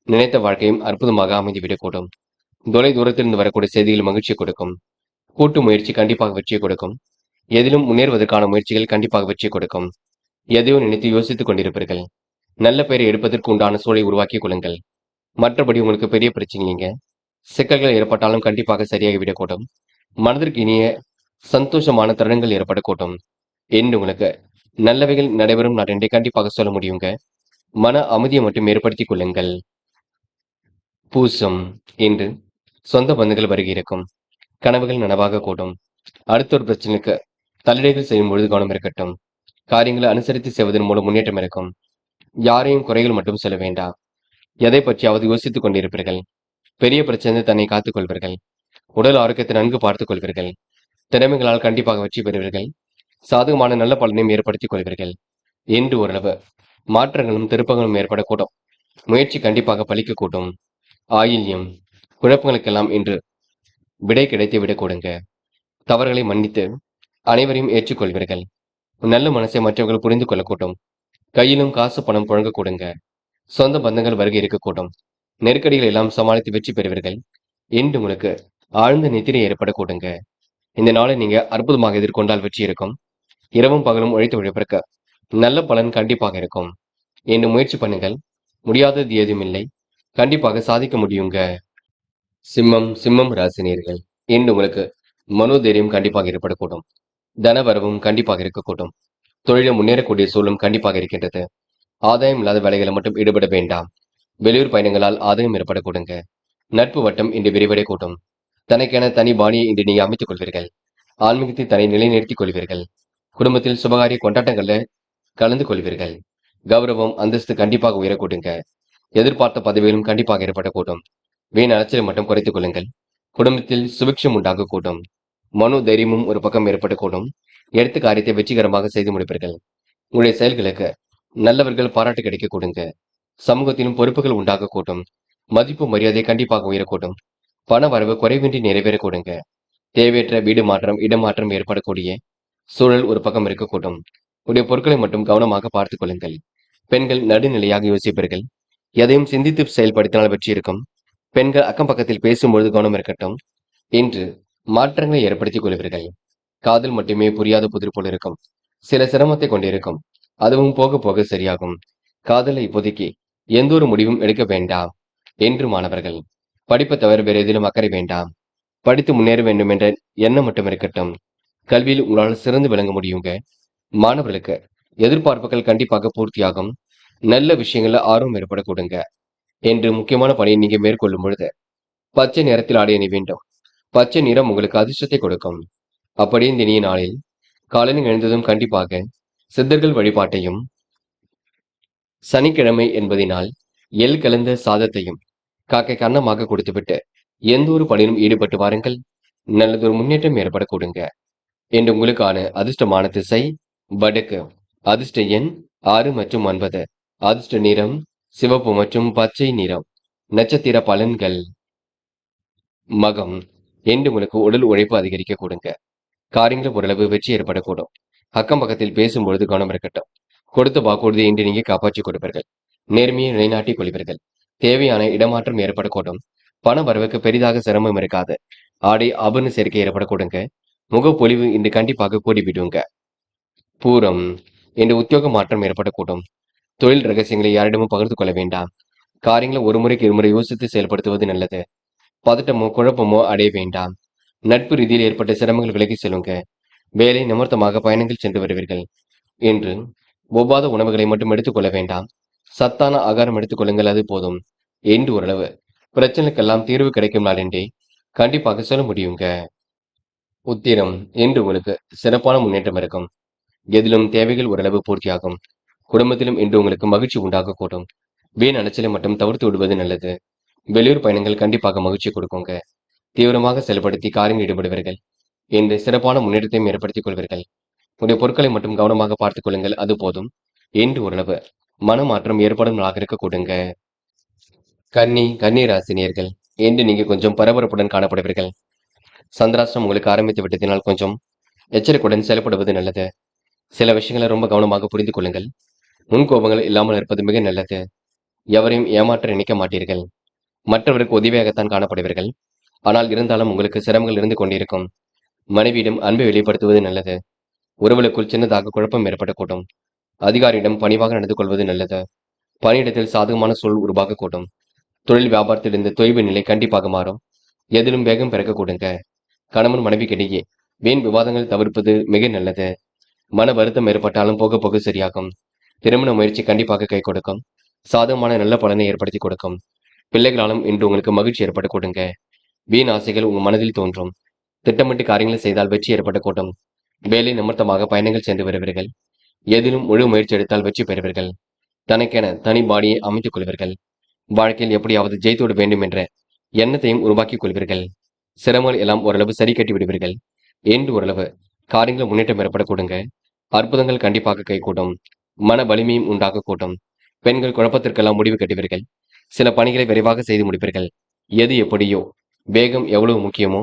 S1: நினைத்த வாழ்க்கையும் அற்புதமாக அமைந்துவிடக்கூடும். தொலை தூரத்திலிருந்து வரக்கூடிய செய்திகள் மகிழ்ச்சியை கொடுக்கும். கூட்டு முயற்சி கண்டிப்பாக வெற்றியை கொடுக்கும். எதிலும் முன்னேறுவதற்கான முயற்சிகள் கண்டிப்பாக வெற்றியை கொடுக்கும். எதையோ நினைத்து யோசித்துக் கொண்டிருப்பீர்கள். நல்ல பெயரை எடுப்பதற்கு உண்டான சூழலை உருவாக்கிக் கொள்ளுங்கள். மற்றபடி உங்களுக்கு பெரிய பிரச்சனை இல்லைங்க. சிக்கல்கள் ஏற்பட்டாலும் கண்டிப்பாக சரியாகிவிடக்கூடும். மனதிற்கு இனிய சந்தோஷமான தருணங்கள் ஏற்படக்கூடும். என்று உங்களுக்கு நல்லவைகள் நடைபெறும் நாள் என்றே கண்டிப்பாக சொல்ல முடியுங்க. மன அமைதியை மட்டும் ஏற்படுத்திக் கொள்ளுங்கள். பூசம் இன்று சொந்த பந்துகள் வருகை இருக்கும். கனவுகள் நனவாக கூடும். அடுத்த ஒரு பிரச்சனைக்கு தலையீடுகள் செய்யும் பொழுது கவனம் இருக்கட்டும். காரியங்களை அனுசரித்து செய்வதன் மூலம் முன்னேற்றம் இருக்கும். யாரையும் குறைகள் மட்டும் சொல்ல வேண்டாம். எதை பற்றியாவது யோசித்துக் கொண்டிருப்பீர்கள். பெரிய பிரச்சனை தன்னை காத்துக் கொள்வீர்கள். உடல் ஆரோக்கியத்தை நன்கு பார்த்துக் கொள்வீர்கள். திறமைகளால் கண்டிப்பாக வெற்றி பெறுவீர்கள். சாதகமான நல்ல பலனையும் ஏற்படுத்திக் கொள்வீர்கள். என்று ஓரளவு மாற்றங்களும் திருப்பங்களும் ஏற்படக்கூடும். முயற்சி கண்டிப்பாக பலிக்கக்கூடும். ஆயில்யம் குழப்பங்களுக்கெல்லாம் இன்று விடை கிடைத்து விடக் கொடுங்க. தவறுகளை மன்னித்து அனைவரையும் ஏற்றுக்கொள்வீர்கள். நல்ல மனசை மற்றவர்கள் புரிந்து கொள்ளக்கூடும். கையிலும் காசு பணம் புழங்க கொடுங்க. சொந்த பந்தங்கள் வருகை இருக்கக்கூடும். நெருக்கடிகள் எல்லாம் சமாளித்து வெற்றி பெறுவீர்கள். என்று உங்களுக்கு ஆழ்ந்த நித்திரை ஏற்படக்கூடுங்க. இந்த நாளை நீங்க அற்புதமாக எதிர்கொண்டால் வெற்றி இருக்கும். இரவும் பகலும் உழைத்து உழைப்பிற்கு நல்ல பலன் கண்டிப்பாக இருக்கும். என்று முயற்சி பண்ணுங்கள். முடியாதது ஏதும் இல்லை. கண்டிப்பாக சாதிக்க முடியுங்க. சிம்மம் ராசினியர்கள் இன்று உங்களுக்கு மனோதைரியம் கண்டிப்பாக ஏற்படக்கூடும். தனவரவும் கண்டிப்பாக இருக்கக்கூடும். தொழிலில் முன்னேறக்கூடிய சூழலும் கண்டிப்பாக இருக்கின்றது. ஆதாயம் இல்லாத வேலைகளை மட்டும் ஈடுபட வேண்டாம். வெளியூர் பயணங்களால் ஆதாயம் ஏற்படக்கூடுங்க. நட்பு வட்டம் இன்று விரிவடையக்கூடும். தனக்கென தனி பாணியை இன்று நீங்க அமைத்துக் கொள்வீர்கள். ஆன்மீகத்தை தன்னை நிலைநிறுத்திக் கொள்வீர்கள். குடும்பத்தில் சுபகாரிய கொண்டாட்டங்கள்ல கலந்து கொள்வீர்கள். கௌரவம் அந்தஸ்து கண்டிப்பாக உயரக்கூடுங்க. எதிர்பார்த்த பதவிகளும் கண்டிப்பாக ஏற்படக்கூடும். வீண் அலைச்சலை மட்டும் குறைத்துக் கொள்ளுங்கள். குடும்பத்தில் சுபிக்ஷம் உண்டாகக்கூடும். மனோ தைரியமும் ஒரு பக்கம் ஏற்படக்கூடும். எடுத்த காரியத்தை வெற்றிகரமாக செய்து முடிப்பீர்கள். உங்களுடைய செயல்களுக்கு நல்லவர்கள் பாராட்டு கிடைக்க கொடுங்க. சமூகத்திலும் பொறுப்புகள் உண்டாகக்கூடும். மதிப்பு மரியாதை கண்டிப்பாக உயரக்கூடும். பண வரவு குறைவின்றி நிறைவேற கொடுங்க. தேவையற்ற வீடு மாற்றம் இடமாற்றம் ஏற்படக்கூடிய சூழல் ஒரு பக்கம் இருக்கக்கூடும். உடைய பொருட்களை மட்டும் கவனமாக பார்த்துக் கொள்ளுங்கள். பெண்கள் நடுநிலையாக யோசிப்பீர்கள். எதையும் சிந்தித்து செயல்படுத்தினால் வெற்றி இருக்கும். பெண்கள் அக்கம் பக்கத்தில் பேசும்பொழுது கவனம் இருக்கட்டும். இன்று மாற்றங்களை ஏற்படுத்திக் கொள்வீர்கள். காதல் மட்டுமே புரியாத புதிர் போல் இருக்கும். சில சிரமத்தை கொண்டிருக்கும். அதுவும் போக போக சரியாகும். காதலை இப்போதைக்கு எந்த ஒரு முடிவும் எடுக்க வேண்டாம் என்று மாணவர்கள். படிப்பை தவிர வேறு எதிலும் அக்கறை வேண்டாம். படித்து முன்னேற வேண்டும் என்ற எண்ணம் மட்டும் இருக்கட்டும். கல்வியில் உங்களால் சிறந்து விளங்க முடியுங்க. மாணவர்களுக்கு எதிர்பார்ப்புகள் கண்டிப்பாக பூர்த்தியாகும். நல்ல விஷயங்கள்ல ஆர்வம் ஏற்பட கொடுங்க. என்று முக்கியமான பணியை நீங்க மேற்கொள்ளும் பொழுது பச்சை நிறத்தில் ஆடை அணி வேண்டும். பச்சை நிறம் உங்களுக்கு அதிர்ஷ்டத்தை கொடுக்கும். அப்படியே இந்த இனிய நாளில் காலையில் எழுந்ததும் கண்டிப்பாக சித்தர்கள் வழிபாட்டையும், சனிக்கிழமை என்பதினால் எள் கலந்த சாதத்தையும் காக்கைக்கு அன்னமாக கொடுத்துவிட்டு எந்த ஒரு பணியிலும் ஈடுபட்டு வாருங்கள். நல்லதொரு முன்னேற்றம் ஏற்பட கொடுங்க. என்று உங்களுக்கான அதிர்ஷ்டமான திசை வடக்கு. அதிர்ஷ்ட எண் 6 மற்றும் 9. அதிர்ஷ்ட நிறம் சிவப்பு மற்றும் பச்சை நிறம். நட்சத்திர பலன்கள். மகம். என்று உங்களுக்கு உடல் உழைப்பு அதிகரிக்க கொடுங்க. காரியங்கள் ஓரளவு வெற்றி ஏற்படக்கூடும். அக்கம் பக்கத்தில் பேசும்பொழுது கவனம் இருக்கட்டும். கொடுத்த வாக்குறுதியை இன்று நீங்க காப்பாற்றிக் கொடுப்பீர்கள். நேர்மையை நிலைநாட்டிக் கொள்வீர்கள். தேவையான இடமாற்றம் ஏற்படக்கூடும். பண வரவுக்கு பெரிதாக சிரமம் இருக்காது. ஆடை ஆபரண சேர்க்கை ஏற்படக்கூடுங்க. முகப்பொலிவு இன்று கண்டிப்பாக கூடிவிடுங்க. பூரம். இன்று உத்தியோக மாற்றம் ஏற்படக்கூடும். தொழில் ரகசியங்களை யாரிடமும் பகிர்ந்து கொள்ள வேண்டாம். காரியங்களை ஒரு முறைக்கு இருமுறை யோசித்து செயல்படுத்துவது நல்லது. பதட்டமோ குழப்பமோ அடைய வேண்டாம். நட்பு ரீதியில் ஏற்பட்ட சிரமங்கள் விலகி செல்லுங்க. வேலை நிமித்தமாக பயணங்கள் சென்று வருவீர்கள். என்று ஒவ்வாத உணவுகளை மட்டும் எடுத்துக்கொள்ள வேண்டாம். சத்தான ஆகாரம் எடுத்துக் கொள்ளுங்கள், அது போதும். என்று ஓரளவு பிரச்சனைக்கெல்லாம் தீர்வு கிடைக்கும் நாள் என்றே கண்டிப்பாக சொல்ல முடியுங்க. உத்திரம். என்று உங்களுக்கு சிறப்பான முன்னேற்றம் இருக்கும். எதிலும் தேவைகள் ஓரளவு பூர்த்தியாகும். குடும்பத்திலும் இன்று உங்களுக்கு மகிழ்ச்சி உண்டாகக்கூடும். வீண் அலைச்சலை மட்டும் தவிர்த்து விடுவது நல்லது. வெளியூர் பயணங்கள் கண்டிப்பாக மகிழ்ச்சி கொடுக்குங்க. தீவிரமாக செயல்படுத்தி காரியங்கள் ஈடுபடுவீர்கள். என்று சிறப்பான முன்னேற்றத்தையும் ஏற்படுத்திக் கொள்வீர்கள். உடைய பொருட்களை மட்டும் கவனமாக பார்த்துக் கொள்ளுங்கள், அது போதும். என்று ஓரளவு மனமாற்றம் ஏற்படும் நாளாக இருக்க கொடுங்க. கன்னி ராசினியர்கள். என்று நீங்க கொஞ்சம் பரபரப்புடன் காணப்படுவீர்கள். சந்திராஷ்டிரம் உங்களுக்கு ஆரம்பித்து விட்டதினால் கொஞ்சம் எச்சரிக்கையுடன் செயல்படுவது நல்லது. சில விஷயங்களை ரொம்ப கவனமாக புரிந்து கொள்ளுங்கள். முன்கோபங்கள் இல்லாமல் இருப்பது மிக நல்லது. எவரையும் ஏமாற்ற நினைக்க மாட்டீர்கள். மற்றவருக்கு உதவியாகத்தான் காணப்படுவீர்கள். ஆனால் இருந்தாலும் உங்களுக்கு சிரமங்கள் இருந்து கொண்டிருக்கும். மனைவியிடம் அன்பை வெளிப்படுத்துவது நல்லது. உறவுகளுக்குள் சின்னதாக குழப்பம் ஏற்படக்கூடும். அதிகாரியிடம் பணிவாக நடந்து கொள்வது நல்லது. பணியிடத்தில் சாதகமான சூழல் உருவாகக்கூடும். தொழில் வியாபாரத்தில் இருந்த தொய்வு நிலை கண்டிப்பாக மாறும். எதிலும் வேகம் பிறக்க கொடுங்க. கணவன் மனைவிக்கிடையே வீண் விவாதங்கள் தவிர்ப்பது மிக நல்லது. மன வருத்தம் ஏற்பட்டாலும் போக போக சரியாகும். திருமண முயற்சி கண்டிப்பாக கை கொடுக்கும். சாதகமான நல்ல பலனை ஏற்படுத்தி கொடுக்கும். பிள்ளைகளாலும் இன்று உங்களுக்கு மகிழ்ச்சி ஏற்பட கொடுங்க. வீண் ஆசைகள் உங்கள் மனதில் தோன்றும். திட்டமிட்டு காரியங்களை செய்தால் வெற்றி ஏற்படக்கூடும். வேலை நிமித்தமாக பயணங்கள் சென்று வருவீர்கள். எதிலும் முழு முயற்சி எடுத்தால் வெற்றி பெறுவீர்கள். தனக்கென தனி பாடியை அமைத்துக் கொள்வீர்கள். வாழ்க்கையில் எப்படியாவது ஜெயித்துவிட வேண்டும் என்ற எண்ணத்தையும் உருவாக்கிக் கொள்வீர்கள். சிரமங்கள் எல்லாம் ஓரளவு சரி கட்டி விடுவீர்கள். என்று ஓரளவு காரியங்கள் முன்னேற்றம் ஏற்பட கொடுங்க. அற்புதங்கள் கண்டிப்பாக கைகூடும். மன வலிமையும் உண்டாக கூட்டும். பெண்கள் குழப்பத்திற்கெல்லாம் முடிவு கட்டுவீர்கள். சில பணிகளை விரைவாக செய்து முடிப்பீர்கள். எது எப்படியோ வேகம் எவ்வளவு முக்கியமோ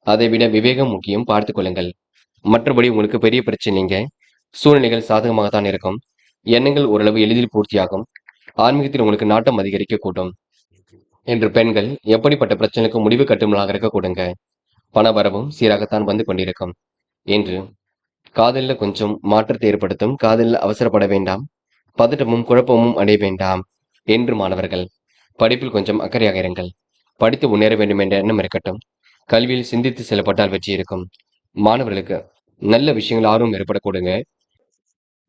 S1: அதை விட விவேகம் முக்கியம், பார்த்துக் கொள்ளுங்கள். மற்றபடி உங்களுக்கு பெரிய பிரச்சனைங்க. சூழ்நிலைகள் சாதகமாகத்தான் இருக்கும். எண்ணங்கள் ஓரளவு எளிதில் பூர்த்தியாகும். ஆன்மீகத்தில் உங்களுக்கு நாட்டம் அதிகரிக்க கூட்டும். என்று பெண்கள் எப்படிப்பட்ட பிரச்சனைக்கு முடிவு கட்டுமலாக இருக்க கூடுங்க. பண வரவும் சீராகத்தான் வந்து கொண்டிருக்கும். என்று காதலில் கொஞ்சம் மாற்றத்தை ஏற்படுத்தும். காதலில் அவசரப்பட வேண்டாம். பதட்டமும் குழப்பமும் அடைய வேண்டாம். என்று மாணவர்கள் படிப்பில் கொஞ்சம் அக்கறையாக இருங்கள். படித்து முன்னேற வேண்டும் என்ற எண்ணம் இருக்கட்டும். கல்வியில் சிந்தித்து செயல்பட்டால் வெற்றி இருக்கும். மாணவர்களுக்கு நல்ல விஷயங்கள் ஆர்வம் ஏற்படக்கூடுங்க.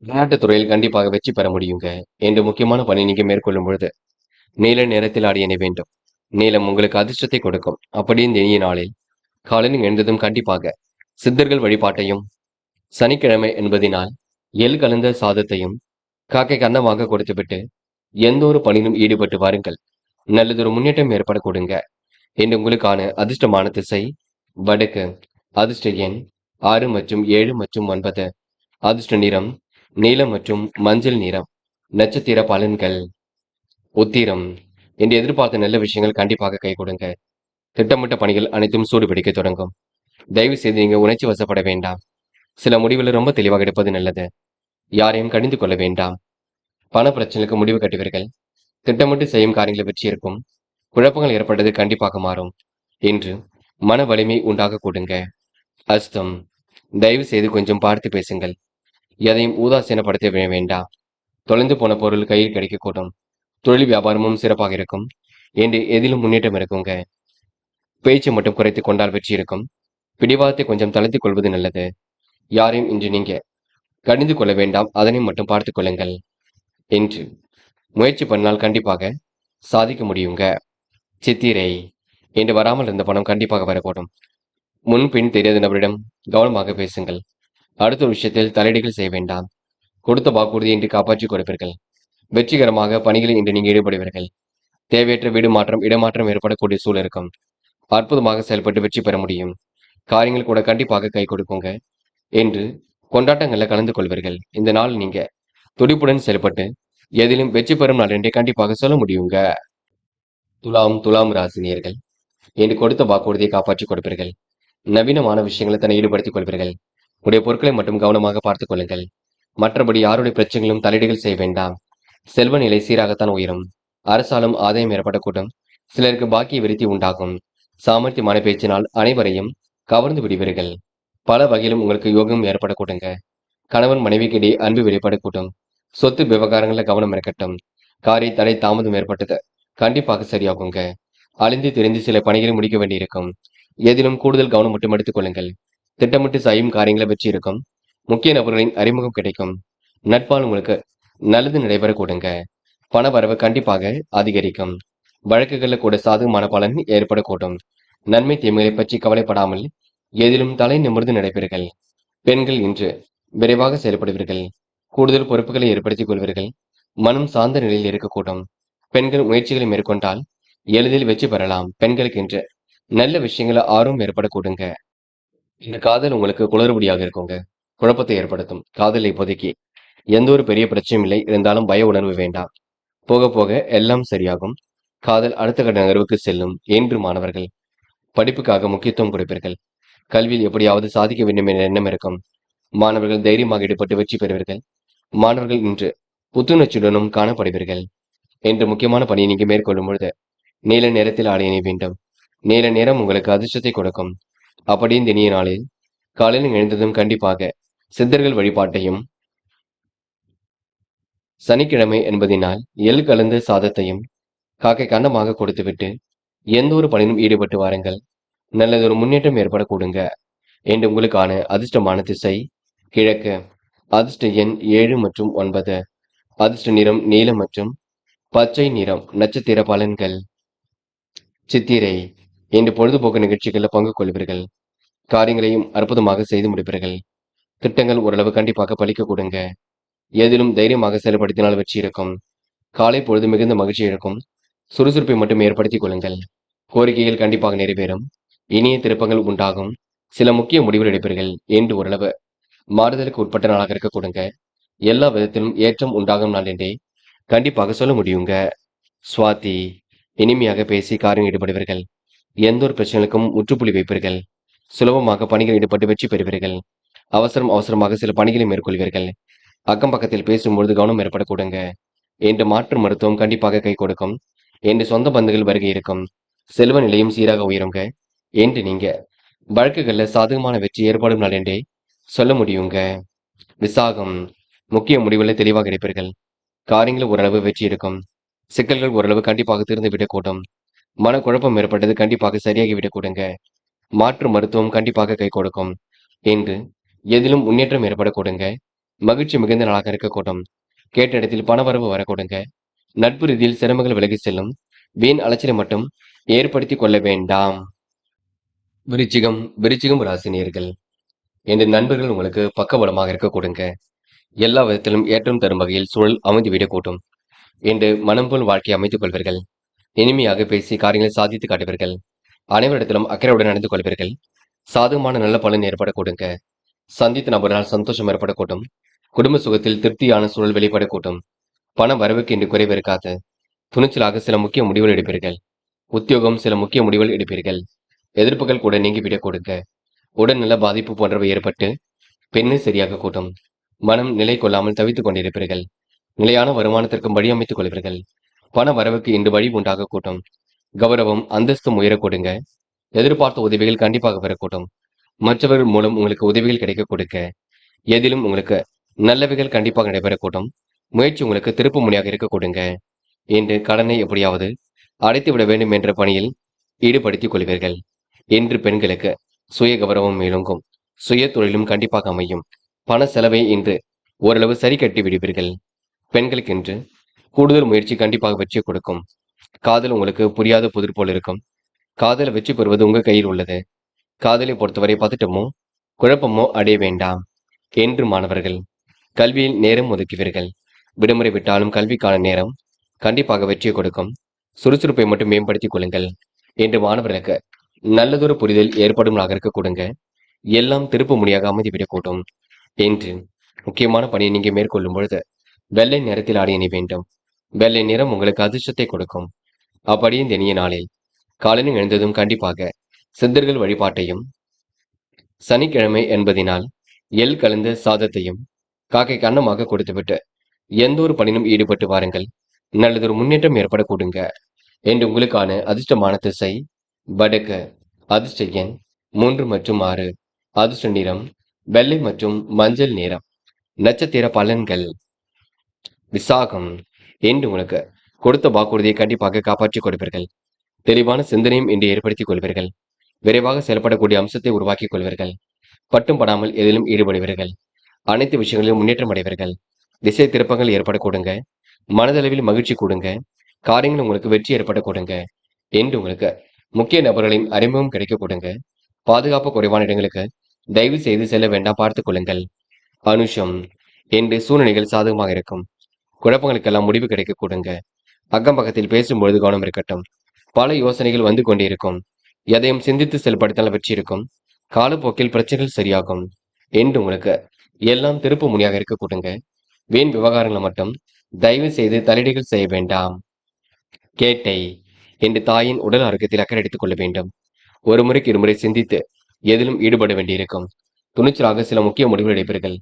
S1: விளையாட்டுத் துறையில் கண்டிப்பாக வெற்றி பெற முடியுங்க. என்று முக்கியமான பணி நீங்க மேற்கொள்ளும் பொழுது நீல நிறத்தில் ஆடை அணிய வேண்டும். நீலம் உங்களுக்கு அதிர்ஷ்டத்தை கொடுக்கும். அப்படி இந்த இனிய நாளில் காலையில் எழுந்ததும் கண்டிப்பாக சித்தர்கள் வழிபாட்டையும், சனிக்கிழமை என்பதினால் எள் கலந்த சாதத்தையும் காக்கைக்கு அன்னமாக கொடுத்துவிட்டு எந்த ஒரு பணியிலும் ஈடுபட்டு வாருங்கள். நல்லதொரு முன்னேற்றம் ஏற்பட கொடுங்க. இன்று உங்களுக்கான அதிர்ஷ்டமான திசை வடக்கு. அதிர்ஷ்ட எண் 6 மற்றும் 7 மற்றும் 9. அதிர்ஷ்ட நிறம் நீலம் மற்றும் மஞ்சள் நிறம். நட்சத்திர பலன்கள். உத்திரம். இன்று எதிர்பார்த்த நல்ல விஷயங்கள் கண்டிப்பாக கை கொடுங்க. திட்டமிட்ட பணிகள் அனைத்தும் சூடுபிடிக்க தொடங்கும். தயவு செய்து நீங்க உணர்ச்சி வசப்பட வேண்டாம். சில முடிவுகளை ரொம்ப தெளிவாக எடுப்பது நல்லது. யாரையும் கடிந்து கொள்ள வேண்டாம். பண பிரச்சனைக்கு முடிவு கட்டுவீர்கள். திட்டமிட்டு செய்யும் காரியங்களை வெற்றி இருக்கும். குழப்பங்கள் ஏற்பட்டது கண்டிப்பாக மாறும். இன்று மன வலிமை உண்டாக கொடுங்க. அஸ்தம். தயவு செய்து கொஞ்சம் பார்த்து பேசுங்கள். எதையும் உதாசீனப்படுத்த வேண்டாம். தொலைந்து போன பொருள் கையில் கிடைக்கக்கூடும். தொழில் வியாபாரமும் சிறப்பாக இருக்கும். என்று எதிலும் முன்னேற்றம் இருக்குங்க. பேச்சு மட்டும் குறைத்துக் கொண்டால் வெற்றி இருக்கும். பிடிவாதத்தை கொஞ்சம் தளர்த்திக் கொள்வது நல்லது. யாரையும் இன்று நீங்க கடிந்து கொள்ள வேண்டாம். அதனை மட்டும் பார்த்துக் கொள்ளுங்கள். என்று முயற்சி பண்ணால் கண்டிப்பாக சாதிக்க முடியுங்க. சித்திரை. இன்று வராமல் இருந்த பணம் கண்டிப்பாக வரக்கூடும். முன்பின் தெரியாத நபரிடம் கவனமாக பேசுங்கள். அடுத்த விஷயத்தில் தலையீடுகள் செய்ய வேண்டாம். கொடுத்த வாக்குறுதி இன்று காப்பாற்றிக் கொடுப்பீர்கள். வெற்றிகரமாக பணிகளில் இன்று நீங்க ஈடுபடுவீர்கள். தேவையற்ற வீடு மாற்றம், இடமாற்றம் ஏற்படக்கூடிய சூழல் இருக்கும். அற்புதமாக செயல்பட்டு வெற்றி பெற முடியும். காரியங்கள் கூட கண்டிப்பாக கை கொடுக்குங்க. என்று கொண்டாட்டங்கள்ல கலந்து கொள்வீர்கள். இந்த நாள் நீங்க துடிப்புடன் செயல்பட்டு எதிலும் வெற்றி பெறும் நாள் என்றே கண்டிப்பாக சொல்ல முடியுங்க. துலாம் ராசினியர்கள் என்று கொடுத்த வாக்குறுதியை காப்பாற்றிக் கொடுப்பீர்கள். நவீனமான விஷயங்களை தன்னை ஈடுபடுத்திக் கொள்வீர்கள். உடைய பொருட்களை மட்டும் கவனமாக பார்த்துக் கொள்ளுங்கள். மற்றபடி யாருடைய பிரச்சனைகளும் தலையீடுகள் செய்ய வேண்டாம். செல்வ நிலை சீராகத்தான் உயரும். அரசாலும் ஆதாயம் ஏற்படக்கூடும். சிலருக்கு பாக்கிய விருத்தி உண்டாகும். சாமர்த்தியமான பேச்சினால் அனைவரையும் கவர்ந்து விடுவீர்கள். பல வகையிலும் உங்களுக்கு யோகம் ஏற்படக்கூடுங்க. கணவன் மனைவிக்கு இடையே அன்பு வெளிப்படக்கூடும். சொத்து விவகாரங்கள்ல கவனம் இருக்கட்டும். காரிய தடை தாமதம் ஏற்பட்டது கண்டிப்பாக சரியாகுங்க. அழிந்து திரிந்து சில பணிகளை முடிக்க வேண்டியிருக்கும். எதிலும் கூடுதல் கவனம் மட்டும் எடுத்துக் கொள்ளுங்கள். திட்டமிட்டு செய்யும் காரியங்களை வெற்றி இருக்கும். முக்கிய நபர்களின் அறிமுகம் கிடைக்கும். நட்பால் உங்களுக்கு நல்லது நடைபெற கொடுங்க. பண வரவு கண்டிப்பாக அதிகரிக்கும். வழக்குகளில் கூட சாதகமான பலன் ஏற்படக்கூடும். நன்மை தீமைகளை பற்றி கவலைப்படாமல் எதிலும் தலை நிமிர்ந்து நடைபெறுங்கள். பெண்கள் இன்று விரைவாக செயல்படுவீர்கள். கூடுதல் பொறுப்புகளை ஏற்படுத்திக் கொள்வீர்கள். மனம் சார்ந்த நிலையில் இருக்கக்கூடும். பெண்கள் முயற்சிகளை மேற்கொண்டால் எளிதில் வெற்றி பெறலாம். பெண்களுக்கு இன்று நல்ல விஷயங்களை ஆர்வம் ஏற்படக்கூடுங்க. இந்த காதல் உங்களுக்கு குளறுபடியாக இருக்குங்க. குழப்பத்தை ஏற்படுத்தும். காதல் இப்போதைக்கு எந்த ஒரு பெரிய பிரச்சனையும் இல்லை. இருந்தாலும் பய உணர்வு வேண்டாம். போக போக எல்லாம் சரியாகும். காதல் அடுத்த கட்ட நகர்வுக்கு செல்லும். என்று மாணவர்கள் படிப்புக்காக முக்கியத்துவம் கொடுப்பீர்கள். கல்வியில் எப்படியாவது சாதிக்க வேண்டும் என்ற எண்ணம் இருக்கும். மாணவர்கள் தைரியமாக ஈடுபட்டு வெற்றி பெறுவீர்கள். மாணவர்கள் இன்று புத்துணர்ச்சியுடனும் காணப்படுவீர்கள். என்று முக்கியமான பணியை நீங்க மேற்கொள்ளும் பொழுது நீல நிறத்தில் ஆடை அணிய வேண்டும். நீல நிறம் உங்களுக்கு அதிர்ஷ்டத்தை கொடுக்கும். அப்படி இந்த இனிய நாளில் காலையில் எழுந்ததும் கண்டிப்பாக சித்தர்கள் வழிபாட்டையும், சனிக்கிழமை என்பதினால் எள் கலந்த சாதத்தையும் காக்கைக்கு அன்னமாக கொடுத்துவிட்டு எந்த ஒரு பணியிலும் ஈடுபட்டு வாருங்கள். நல்லதொரு முன்னேற்றம் ஏற்பட கொடுங்க. என்று உங்களுக்கான அதிர்ஷ்டமான திசை கிழக்கு. அதிர்ஷ்ட எண் 7 மற்றும் 9. அதிர்ஷ்ட நிறம் நீலம் மற்றும் பச்சை நிறம். நட்சத்திர பலன்கள். சித்திரை. இன்று பொழுதுபோக்கு நிகழ்ச்சிகளில் பங்கு கொள்வீர்கள். காரியங்களையும் அற்புதமாக செய்து முடிப்பீர்கள். திட்டங்கள் ஓரளவு கண்டிப்பாக பலிக்க கொடுங்க. எதிலும் தைரியமாக செயல்படுத்தினால் வெற்றி இருக்கும். காலை பொழுது மிகுந்த மகிழ்ச்சி இருக்கும். சுறுசுறுப்பை மட்டும் ஏற்படுத்திக் கொள்ளுங்கள். கோரிக்கைகள் கண்டிப்பாக நிறைவேறும். இனிய திருப்பங்கள் உண்டாகும். சில முக்கிய முடிவுகள் எடுப்பீர்கள். என்று ஓரளவு மாறுதலுக்கு உட்பட்ட நாளாக இருக்க கொடுங்க. எல்லா விதத்திலும் ஏற்றம் உண்டாகும் நாள் என்றே கண்டிப்பாக சொல்ல முடியுங்க. சுவாதி. இனிமையாக பேசி காரியம் ஈடுபடுவீர்கள். எந்த ஒரு பிரச்சனைகளுக்கும் முற்றுப்புள்ளி வைப்பீர்கள். சுலபமாக பணிகள் ஈடுபட்டு வெற்றி பெறுவீர்கள். அவசரமாக சில பணிகளை மேற்கொள்வீர்கள். அக்கம் பக்கத்தில் பேசும்பொழுது கவனம் ஏற்பட கொடுங்க. என்று மாற்று மருத்துவம் கண்டிப்பாக கை கொடுக்கும். என்று சொந்த பந்துகள் வருகை இருக்கும். செல்வ நிலையும் சீராக உயருங்க. என்று நீங்க வழக்குகள்ல சாதகமான வெற்றி ஏற்படும் நாள் என்றே சொல்ல முடியுங்க. விசாகம். முக்கிய முடிவுகளை தெளிவாக எடுப்பீர்கள். காரியங்கள் ஓரளவு வெற்றி இருக்கும். சிக்கல்கள் ஓரளவு கண்டிப்பாக தீர்ந்து விடக்கூடும். மனக்குழப்பம் ஏற்பட்டது கண்டிப்பாக சரியாகி விடக்கூடுங்க. மாற்று மருத்துவம் கண்டிப்பாக கை கொடுக்கும். என்று எதிலும் முன்னேற்றம் ஏற்பட கொடுங்க. மகிழ்ச்சி மிகுந்த நாளாக இருக்கக்கூடும். கேட்ட இடத்தில் பணவரவு வரக்கூடுங்க. நட்பு ரீதியில் சிரமங்கள் விலகி செல்லும். வீண் அலைச்சலை மட்டும் ஏற்படுத்திக் கொள்ள வேண்டாம். விருச்சிகம் ராசினியர்கள். இந்த நண்பர்கள் உங்களுக்கு பக்கபலமாக இருக்க கொடுங்க. எல்லா விதத்திலும் ஏற்றம் தரும் வகையில் சூழல் அமைந்து விட கூட்டும். என்று மனம் போல் வாழ்க்கையை அமைத்துக் கொள்வீர்கள். இனிமையாக பேசி காரியங்களை சாதித்து காட்டுவீர்கள். அனைவரிடத்திலும் அக்கறையுடன் நடந்து கொள்வீர்கள். சாதகமான நல்ல பலன் ஏற்பட கொடுங்க. சந்தித்த நபரால் சந்தோஷம் ஏற்படக்கூடும். குடும்ப சுகத்தில் திருப்தியான சூழல் வெளிப்படக்கூடும். பண வரவுக்கு இன்று குறைவு இருக்காது. துணிச்சலாக சில முக்கிய முடிவுகள் எடுப்பீர்கள். உத்தியோகம் சில முக்கிய முடிவுகள் எடுப்பீர்கள். எதிர்ப்புகள் கூட நீங்கிவிடக் கொடுங்க. உடல்நல பாதிப்பு போன்றவை ஏற்பட்டு பெண்ணு சரியாக கூட்டும். மனம் நிலை கொள்ளாமல் தவித்துக் கொண்டிருப்பீர்கள். நிலையான வருமானத்திற்கும் வழி அமைத்துக் கொள்வீர்கள். பண வரவுக்கு இன்று வழி உண்டாக கூட்டும். கௌரவம் அந்தஸ்தும் உயர கொடுங்க. எதிர்பார்த்த உதவிகள் கண்டிப்பாக பெறக்கூடும். மற்றவர்கள் மூலம் உங்களுக்கு உதவிகள் கிடைக்க கொடுக்க. எதிலும் உங்களுக்கு நல்லவைகள் கண்டிப்பாக நடைபெறக்கூடும். முயற்சி உங்களுக்கு திருப்பு முனையாக இருக்க கொடுங்க. இன்று கடனை எப்படியாவது அடைத்து விட வேண்டும் என்ற பணியில் ஈடுபடுத்திக் கொள்வீர்கள். இன்று பெண்களுக்கு சுய கௌரவம் மேலோங்கும். சுய தொழிலும் கண்டிப்பாக அமையும். பண செலவை இன்று ஓரளவு சரி கட்டி விடுவீர்கள். பெண்களுக்கு இன்று கூடுதல் முயற்சி கண்டிப்பாக வெற்றி கொடுக்கும். காதல் உங்களுக்கு புரியாத புதிர் போல் இருக்கும். காதலை வெற்றி பெறுவது உங்க கையில் உள்ளது. காதலை பொறுத்தவரை பதட்டமோ குழப்பமோ அடைய வேண்டாம். என்று மாணவர்கள் கல்வியில் நேரம் ஒதுக்குவீர்கள். விடுமுறை விட்டாலும் கல்விக்கான நேரம் கண்டிப்பாக வெற்றியை கொடுக்கும். சுறுசுறுப்பை மட்டும் மேம்படுத்திக் கொள்ளுங்கள். என்று மாணவர்களுக்கு நல்லதொரு புரிதல் ஏற்படும் இருக்க கொடுங்க. எல்லாம் திருப்பு முனையாக அமைதிவிடக் கூட்டும். என்று முக்கியமான பணியை நீங்க மேற்கொள்ளும் பொழுது வெள்ளை நிறத்தில் ஆடை அணி வேண்டும். வெள்ளை நிறம் உங்களுக்கு அதிர்ஷ்டத்தை கொடுக்கும். அப்படியே இந்த இனிய நாளில் காலையில் எழுந்ததும் கண்டிப்பாக சித்தர்கள் வழிபாட்டையும், சனிக்கிழமை என்பதினால் எள் கலந்த சாதத்தையும் காக்கைக்கு அன்னமாக கொடுத்துவிட்டு எந்த ஒரு பணியிலும் ஈடுபட்டு வாருங்கள். நல்லதொரு முன்னேற்றம் ஏற்பட கொடுங்க. என்று உங்களுக்கான அதிர்ஷ்டமான திசை வடக்கு. அதிர்ஷ்ட எண் 3 மற்றும் 6. அதிர்ஷ்ட நிறம் வெள்ளை மற்றும் மஞ்சள் நிறம். நட்சத்திர பலன்கள். விசாகம். என்று உங்களுக்கு கொடுத்த வாக்குறுதியை கண்டிப்பாக காப்பாற்றிக் கொடுப்பீர்கள். தெளிவான சிந்தனையும் இன்று ஏற்படுத்திக் கொள்வீர்கள். விரைவாக செயல்படக்கூடிய அம்சத்தை உருவாக்கிக் கொள்வீர்கள். பட்டும் படாமல் எதிலும் ஈடுபடுவீர்கள். அனைத்து விஷயங்களிலும் முன்னேற்றம் அடைவீர்கள். திசை திருப்பங்கள் ஏற்பட கொடுங்க. மனதளவில் மகிழ்ச்சி கொடுங்க. காரியங்கள் உங்களுக்கு வெற்றி ஏற்பட கொடுங்க. என்று உங்களுக்கு முக்கிய நபர்களின் அறிமுகம் கிடைக்க கொடுங்க. பாதுகாப்பு குறைவான இடங்களுக்கு தயவு செய்து செல்ல வேண்டாம், பார்த்துக் கொள்ளுங்கள். அனுஷம். என்று சூழ்நிலைகள் சாதகமாக இருக்கும். குழப்பங்களுக்கெல்லாம் முடிவு கிடைக்க கொடுங்க. அக்கம் பக்கத்தில் பேசும்பொழுது கவனம் இருக்கட்டும். பல யோசனைகள் வந்து கொண்டிருக்கும். எதையும் சிந்தித்து செயல்படுத்தால் வெற்றி இருக்கும். காலப்போக்கில் பிரச்சனைகள் சரியாகும். என்று உங்களுக்கு எல்லாம் திருப்பு முனையாக இருக்க கொடுங்க. வீண் விவகாரங்களை மட்டும் தயவு செய்து தலையீடுகள் செய்ய வேண்டாம். கேட்டை. என்று தாயின் உடல் ஆரோக்கியத்தில் அக்கறை எடுத்துக் கொள்ள வேண்டும். ஒரு முறைக்கு இருமுறை சிந்தித்து எதிலும் ஈடுபட வேண்டியிருக்கும். துணிச்சலாக சில முக்கிய முடிவுகள் எடுப்பீர்கள்.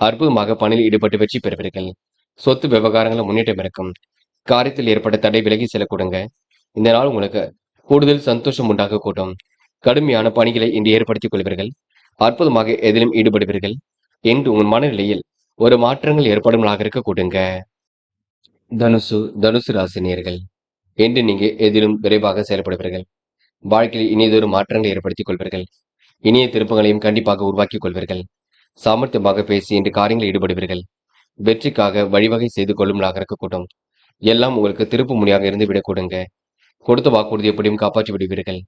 S1: அற்புதமாக பணியில் ஈடுபட்டு வெற்றி பெறுவீர்கள். சொத்து விவகாரங்களில் முன்னேற்றம் இருக்கும். காரியத்தில் ஏற்பட்ட தடை விலகி செல்ல கொடுங்க. இந்த நாள் உங்களுக்கு கூடுதல் சந்தோஷம் உண்டாக கூட்டும். கடுமையான பணிகளை இன்று ஏற்படுத்திக் கொள்வீர்கள். அற்புதமாக எதிலும் ஈடுபடுவீர்கள். என்று உங்கள் மனநிலையில் ஒரு மாற்றங்கள் ஏற்படும் இருக்க கொடுங்க. தனுசு ராசினியர்கள். என்று நீங்க எதிலும் விரைவாக செயல்படுவீர்கள். வாழ்க்கையில் இனியதொரு மாற்றங்களை ஏற்படுத்திக் கொள்வீர்கள். இனிய திருப்பங்களையும் கண்டிப்பாக உருவாக்கிக் கொள்வீர்கள். சாமர்த்தியமாக பேசி இன்று காரியங்களில் ஈடுபடுவீர்கள். வெற்றிக்காக வழிவகை செய்து கொள்ளும் இருக்க கூட்டும். எல்லாம் உங்களுக்கு திருப்பு முனையாக இருந்து விடக் கொடுங்க. கொடுத்த வாக்குறுதி எப்படியும் காப்பாற்றி விடுவீர்கள்.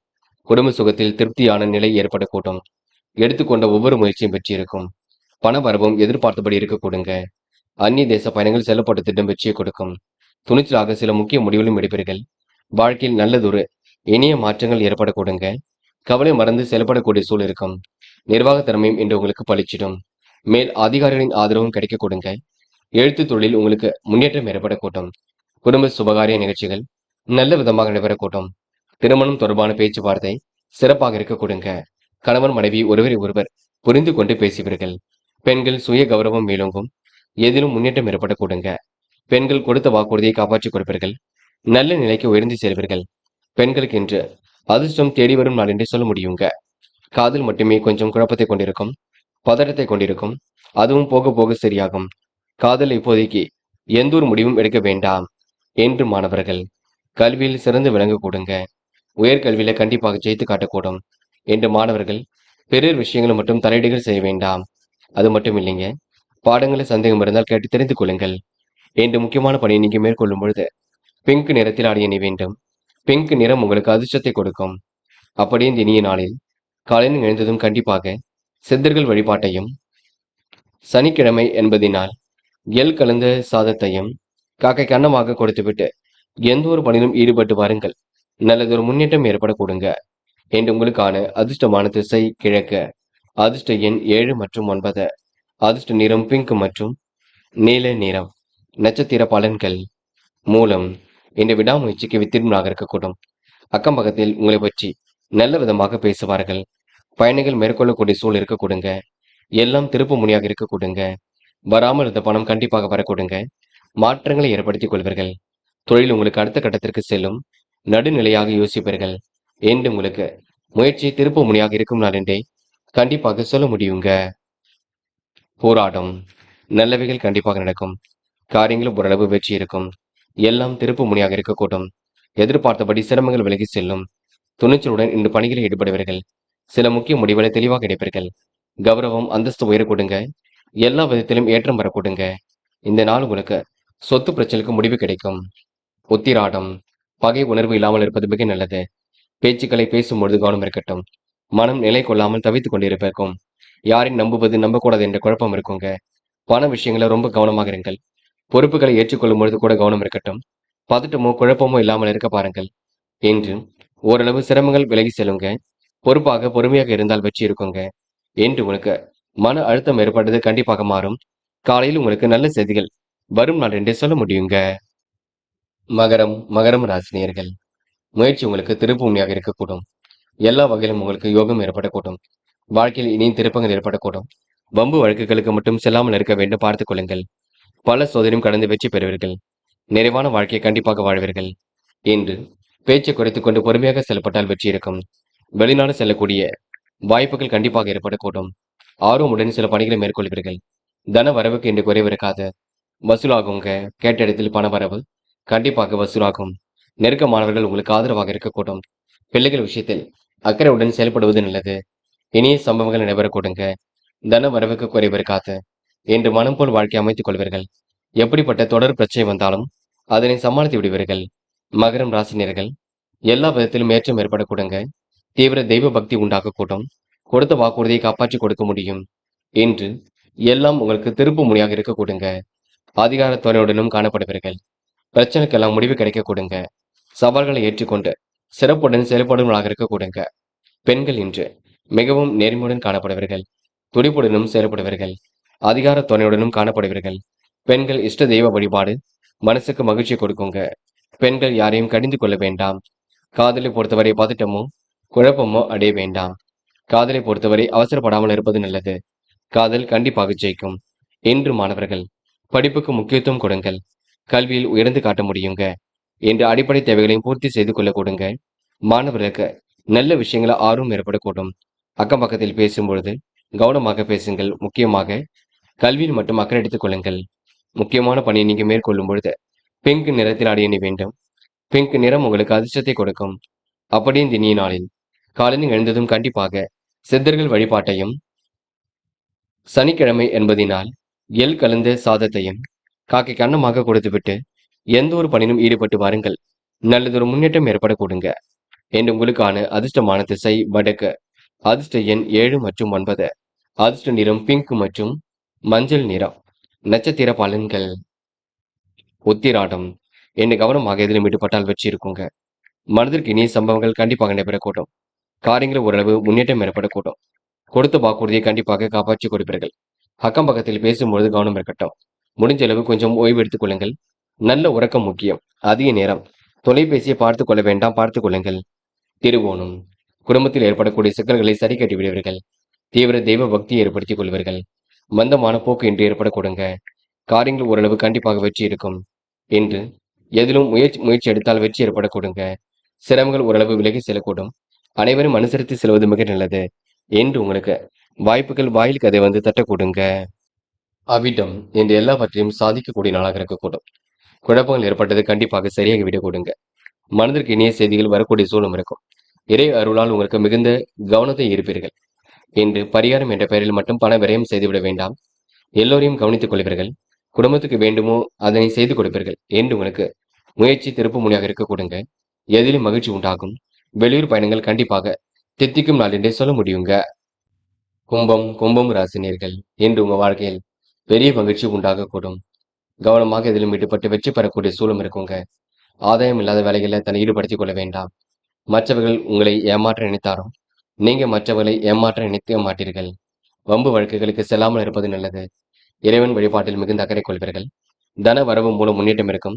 S1: குடும்ப சுகத்தில் திருப்தியான நிலை ஏற்பட கூட்டும். எடுத்துக்கொண்ட ஒவ்வொரு முயற்சியும் வெற்றி இருக்கும். பண வரவும் எதிர்பார்த்தபடி இருக்க கொடுங்க. அந்நிய தேச பயணங்கள் செல்லப்பட்ட திட்டம் வெற்றியை கொடுக்கும். துணிச்சலாக சில முக்கிய முடிவுகளும் எடுப்பீர்கள். வாழ்க்கையில் நல்லதொரு இனிய மாற்றங்கள் ஏற்பட கொடுங்க. கவலை மறந்து செயல்படக்கூடிய சூழல் இருக்கும். நிர்வாக திறமையும் இன்று உங்களுக்கு பளிச்சிடும். மேல் அதிகாரிகளின் ஆதரவும் கிடைக்க கொடுங்க. எழுத்து தொழில் உங்களுக்கு முன்னேற்றம் ஏற்பட கூட்டும். குடும்ப சுபகாரிய நிகழ்ச்சிகள் நல்ல விதமாக நடைபெற கூட்டும். திருமணம் தொடர்பான பேச்சுவார்த்தை சிறப்பாக இருக்க கொடுங்க. கணவன் மனைவி ஒருவரை ஒருவர் புரிந்து கொண்டு பேசுவீர்கள். பெண்கள் சுய கௌரவம் மேலோங்கும். எதிலும் முன்னேற்றம் ஏற்பட கொடுங்க. பெண்கள் கொடுத்த வாக்குறுதியை காப்பாற்றிக் கொடுப்பீர்கள். நல்ல நிலைக்கு உயர்ந்து செல்வீர்கள். பெண்களுக்கு இன்று அதிர்ஷ்டம் தேடி வரும் நாள் என்று சொல்ல முடியுங்க. காதல் மட்டுமே கொஞ்சம் குழப்பத்தை கொண்டிருக்கும். பதட்டத்தை கொண்டிருக்கும். அதுவும் போக போக சரியாகும். காதல் இப்போதைக்கு எந்த ஒரு முடிவும் எடுக்க வேண்டாம். என்று மாணவர்கள் கல்வியில் சிறந்து விளங்க கொடுங்க. உயர்கல்வியில கண்டிப்பாக ஜெயித்து காட்டக்கூடும். என்று மாணவர்கள் பெரிய விஷயங்கள் மட்டும் தலையீடுகள் செய்ய வேண்டாம். அது மட்டும் இல்லைங்க, பாடங்கள சந்தேகம் இருந்தால் கேட்டு தெரிந்து கொள்ளுங்கள். என்று முக்கியமான பணியை நீங்க மேற்கொள்ளும் பொழுது பிங்க் நிறத்தில் ஆடை அணிய வேண்டும். பிங்க் நிறம் உங்களுக்கு அதிர்ஷ்டத்தை கொடுக்கும். அப்படியே இந்த இனிய நாளில் காலையில் எழுந்ததும் கண்டிப்பாக சித்தர்கள் வழிபாட்டையும், சனிக்கிழமை என்பதினால் எள் கலந்த சாதத்தையும் காக்கைக்கு அன்னமாக கொடுத்துவிட்டு எந்த ஒரு பணியிலும் ஈடுபட்டு வாருங்கள். நல்லதொரு முன்னேற்றம் ஏற்பட கொடுங்க. என்று உங்களுக்கான அதிர்ஷ்டமான திசை கிழக்கு. அதிர்ஷ்ட எண் 7 மற்றும் 9. அதிர்ஷ்ட நிறம் பிங்க் மற்றும் நீல நிறம். நட்சத்திர பலன்கள். மூலம். இந்த விடாமுயற்சிக்கு வித்திருநாக இருக்கக்கூடும். அக்கம் பக்கத்தில் உங்களை பற்றி நல்ல விதமாக பேசுவார்கள். பயணிகள் மேற்கொள்ளக்கூடிய சூழல் இருக்க கொடுங்க. எல்லாம் திருப்பு முனையாக இருக்க கொடுங்க. வராமல் இருந்த பணம் கண்டிப்பாக வர கொடுங்க. மாற்றங்களை ஏற்படுத்திக் கொள்வீர்கள். தொழில் உங்களுக்கு அடுத்த கட்டத்திற்கு செல்லும். நடுநிலையாக யோசிப்பீர்கள். என்று உங்களுக்கு முயற்சி திருப்பு முனையாக இருக்கும் நாள் என்றே கண்டிப்பாக சொல்ல முடியுங்க. போராட்டம். நல்லவைகள் கண்டிப்பாக நடக்கும். காரியங்களும் ஓரளவு வெற்றி இருக்கும். எல்லாம் திருப்பு முனையாக இருக்கக்கூடும். எதிர்பார்த்தபடி சிரமங்கள் விலகி செல்லும். துணிச்சலுடன் இன்று பணிகளில் ஈடுபடுவீர்கள். சில முக்கிய முடிவுகளை தெளிவாக எடுப்பீர்கள். கௌரவம் அந்தஸ்து உயர கொடுங்க. எல்லா விதத்திலும் ஏற்றம் வர கொடுங்க. இந்த நாள் உங்களுக்கு சொத்து பிரச்சனைக்கு முடிவு கிடைக்கும். உத்திராடம். பகை உணர்வு இல்லாமல் இருப்பது மிக நல்லது. பேச்சுக்களை பேசும்பொழுது கவனம் இருக்கட்டும். மனம் நிலை கொள்ளாமல் தவித்துக் கொண்டிருப்பேன். யாரையும் நம்புவது நம்பக்கூடாது என்ற குழப்பம் இருக்குங்க. பண விஷயங்கள ரொம்ப கவனமாக இருங்கள். பொறுப்புகளை ஏற்றுக்கொள்ளும் பொழுது கூட கவனம் இருக்கட்டும். பதட்டமோ குழப்பமோ இல்லாமல் இருக்க பாருங்கள். என்று ஓரளவு சிரமங்கள் விலகி செல்லுங்க. பொறுப்பாக பொறுமையாக இருந்தால் வெற்றி இருக்குங்க. என்று உங்களுக்கு மன அழுத்தம் ஏற்பட்டது கண்டிப்பாக மாறும். காலையில் உங்களுக்கு நல்ல செய்திகள் வரும் நாள் என்றே சொல்ல முடியுங்க. மகரம் ராசினியர்கள். முயற்சி உங்களுக்கு திருப்பு உண்மையாக இருக்கக்கூடும். எல்லா வகையிலும் உங்களுக்கு யோகம் ஏற்படக்கூடும். வாழ்க்கையில் இனியும் திருப்பங்கள் ஏற்படக்கூடும். வம்பு வழக்குகளுக்கு மட்டும் செல்லாமல் இருக்க வேண்டும். பார்த்துக் கொள்ளுங்கள். பல சோதனையும் கடந்து வெற்றி பெறுவீர்கள். நிறைவான வாழ்க்கையை கண்டிப்பாக வாழ்வீர்கள். என்று பேச்சை குறைத்துக் கொண்டு பொறுமையாக செயல்பட்டால் வெற்றி இருக்கும். வெளிநாடு செல்லக்கூடிய வாய்ப்புகள் கண்டிப்பாக ஏற்படக்கூடும். ஆர்வமுடன் சில பணிகளை மேற்கொள்வீர்கள். தன வரவுக்கு என்று குறைவு இருக்காது. வசூலாகுங்க. கேட்ட இடத்தில் பண வரவு கண்டிப்பாக வசூலாகும். நெருக்கமானவர்கள் உங்களுக்கு ஆதரவாக இருக்கக்கூடும். பிள்ளைகள் விஷயத்தில் அக்கறையுடன் செயல்படுவது நல்லது. இனிய சம்பவங்கள் நடைபெறக்கூடுங்க. தன வரவுக்கு குறைவு இருக்காது. என்று மனம் போல் வாழ்க்கை அமைத்துக் கொள்வீர்கள். எப்படிப்பட்ட தொடர் பிரச்சனை வந்தாலும் அதனை சமாளித்து விடுவீர்கள். மகரம் ராசினியர்கள். எல்லா விதத்திலும் ஏற்றம் ஏற்படக்கூடுங்க. தீவிர தெய்வ பக்தி உண்டாகக்கூடும். கொடுத்த வாக்குறுதியை காப்பாற்றி கொடுக்க முடியும். என்று எல்லாம் உங்களுக்கு திருப்பு முனையாக இருக்க கொடுங்க. அதிகார துறையுடனும் காணப்படுவீர்கள். பிரச்சனைக்கெல்லாம் முடிவு கிடைக்க கொடுங்க. சவால்களை ஏற்றுக்கொண்டு சிறப்புடன் செயல்படுவர்களாக இருக்க கொடுங்க. பெண்கள் இன்று மிகவும் நேர்மையுடன் காணப்படுவீர்கள். துடிப்புடனும் செயல்படுவீர்கள். அதிகார துணையுடனும் காணப்படுவீர்கள். பெண்கள் இஷ்ட தெய்வ வழிபாடு மனசுக்கு மகிழ்ச்சி கொடுக்குங்க. பெண்கள் யாரையும் கடிந்து கொள்ள வேண்டாம். காதலை பொறுத்தவரை பதட்டமோ குழப்பமோ அடைய வேண்டாம். காதலை பொறுத்தவரை அவசரப்படாமல் இருப்பது நல்லது. காதல் கண்டிப்பாக ஜெயிக்கும். என்று மாணவர்கள் படிப்புக்கு முக்கியத்துவம் கொடுங்கள். கல்வியில் உயர்ந்து காட்ட முடியுங்க. என்று அடிப்படை தேவைகளையும் பூர்த்தி செய்து கொள்ள கொடுங்க. மாணவர்களுக்கு நல்ல விஷயங்கள ஆர்வம் ஏற்படக்கூடும். அக்கம் பக்கத்தில் பேசும்பொழுது கவனமாக பேசுங்கள். முக்கியமாக கல்வியில் மட்டும் அக்கறை எடுத்துக் கொள்ளுங்கள். முக்கியமான பணியை நீங்க மேற்கொள்ளும் பொழுது பிங்க் நிறத்தில் அடைய வேண்டும். பிங்க் நிறம் உங்களுக்கு அதிர்ஷ்டத்தை கொடுக்கும். அப்படியே இந்த இனிய நாளில் காலையில் எழுந்ததும் கண்டிப்பாக சித்தர்கள் வழிபாட்டையும், சனிக்கிழமை என்பதினால் எள் கலந்த சாதத்தையும் காக்கைக்கு அன்னமாக கொடுத்துவிட்டு எந்த ஒரு பணியிலும் ஈடுபட்டு வாருங்கள். நல்லதொரு முன்னேற்றம் ஏற்பட கொடுங்க. என்று உங்களுக்கான அதிர்ஷ்டமான திசை வடக்கு. அதிர்ஷ்ட எண் 7 மற்றும் 9. அதிர்ஷ்ட நிறம் பிங்க் மற்றும் மஞ்சள் நிறம். நட்சத்திர பலன்கள். உத்திராடம். என்று கவனமாக எதிலும் ஈடுபட்டால் வெற்றி இருக்குங்க. மனதிற்கு இனிய சம்பவங்கள் கண்டிப்பாக நடைபெறக்கூடும். காரியங்கள் ஓரளவு முன்னேற்றம் ஏற்படக்கூடும். கொடுத்த வாக்குறுதியை கண்டிப்பாக காப்பாற்றி கொடுப்பீர்கள். அக்கம் பக்கத்தில் பேசும்பொழுது கவனம் இருக்கட்டும். முடிஞ்ச அளவு கொஞ்சம் ஓய்வு எடுத்துக் கொள்ளுங்கள். நல்ல உறக்கம் முக்கியம். அதிக நேரம் தொலைபேசியை பார்த்துக் கொள்ள வேண்டாம். பார்த்துக் கொள்ளுங்கள். திருவோணம். குடும்பத்தில் ஏற்படக்கூடிய சிக்கல்களை சரி கட்டி விடுவீர்கள். தீவிர தெய்வ பக்தியை ஏற்படுத்திக் கொள்வீர்கள். மந்தமான போக்கு இன்று ஏற்பட கொடுங்க. காரியங்கள் ஓரளவு கண்டிப்பாக வெற்றி இருக்கும். என்று எதிலும் முயற்சி எடுத்தால் வெற்றி ஏற்பட கொடுங்க. சிரமங்கள் ஓரளவு விலகி செல்லக்கூடும். அனைவரும் அனுசரித்து செல்வது மிக நல்லது. என்று உங்களுக்கு வாய்ப்புகள் வாயில் கதை வந்து தட்ட கொடுங்க. அவிட்டம் என்று எல்லாவற்றையும் சாதிக்கக்கூடிய நாளாக இருக்கக்கூடும். குழப்பங்கள் ஏற்பட்டது கண்டிப்பாக சரியாகி விட கொடுங்க. மனதிற்கு இனிய செய்திகள் வரக்கூடிய சூழலும் இருக்கும். இறை அருளால் உங்களுக்கு மிகுந்த கவனத்தை இருப்பீர்கள். என்று பரிகாரம் என்ற பெயரில் மட்டும் பண விரயம் செய்துவிட வேண்டாம். எல்லோரையும் கவனித்துக் கொள்வீர்கள். குடும்பத்துக்கு வேண்டுமோ அதனை செய்து கொடுப்பீர்கள் என்று உங்களுக்கு முயற்சி திருப்பு முனையாக இருக்க கொடுங்க. எதிலும் மகிழ்ச்சி உண்டாகும். வெளியூர் பயணங்கள் கண்டிப்பாக தித்திக்கும் நாள் என்றே சொல்ல முடியுங்க. கும்பம் ராசினியர்கள் என்று உங்க வாழ்க்கையில் பெரிய மகிழ்ச்சி உண்டாகக்கூடும். கவனமாக எதிலும் ஈடுபட்டு வெற்றி பெறக்கூடிய சூழலும் இருக்குங்க. ஆதாயம் இல்லாத வேலைகளில் தன்னை ஈடுபடுத்திக் கொள்ள வேண்டாம். மற்றவர்கள் உங்களை ஏமாற்ற நினைத்தாலும் நீங்க மற்றவர்களை ஏமாற்ற நினைக்க மாட்டீர்கள். வம்பு வழக்குகளுக்கு செல்லாமல் இருப்பது நல்லது. இறைவன் வழிபாட்டில் மிகுந்த அக்கறை கொள்வீர்கள். தன வரவு மூலம் முன்னேற்றம் இருக்கும்.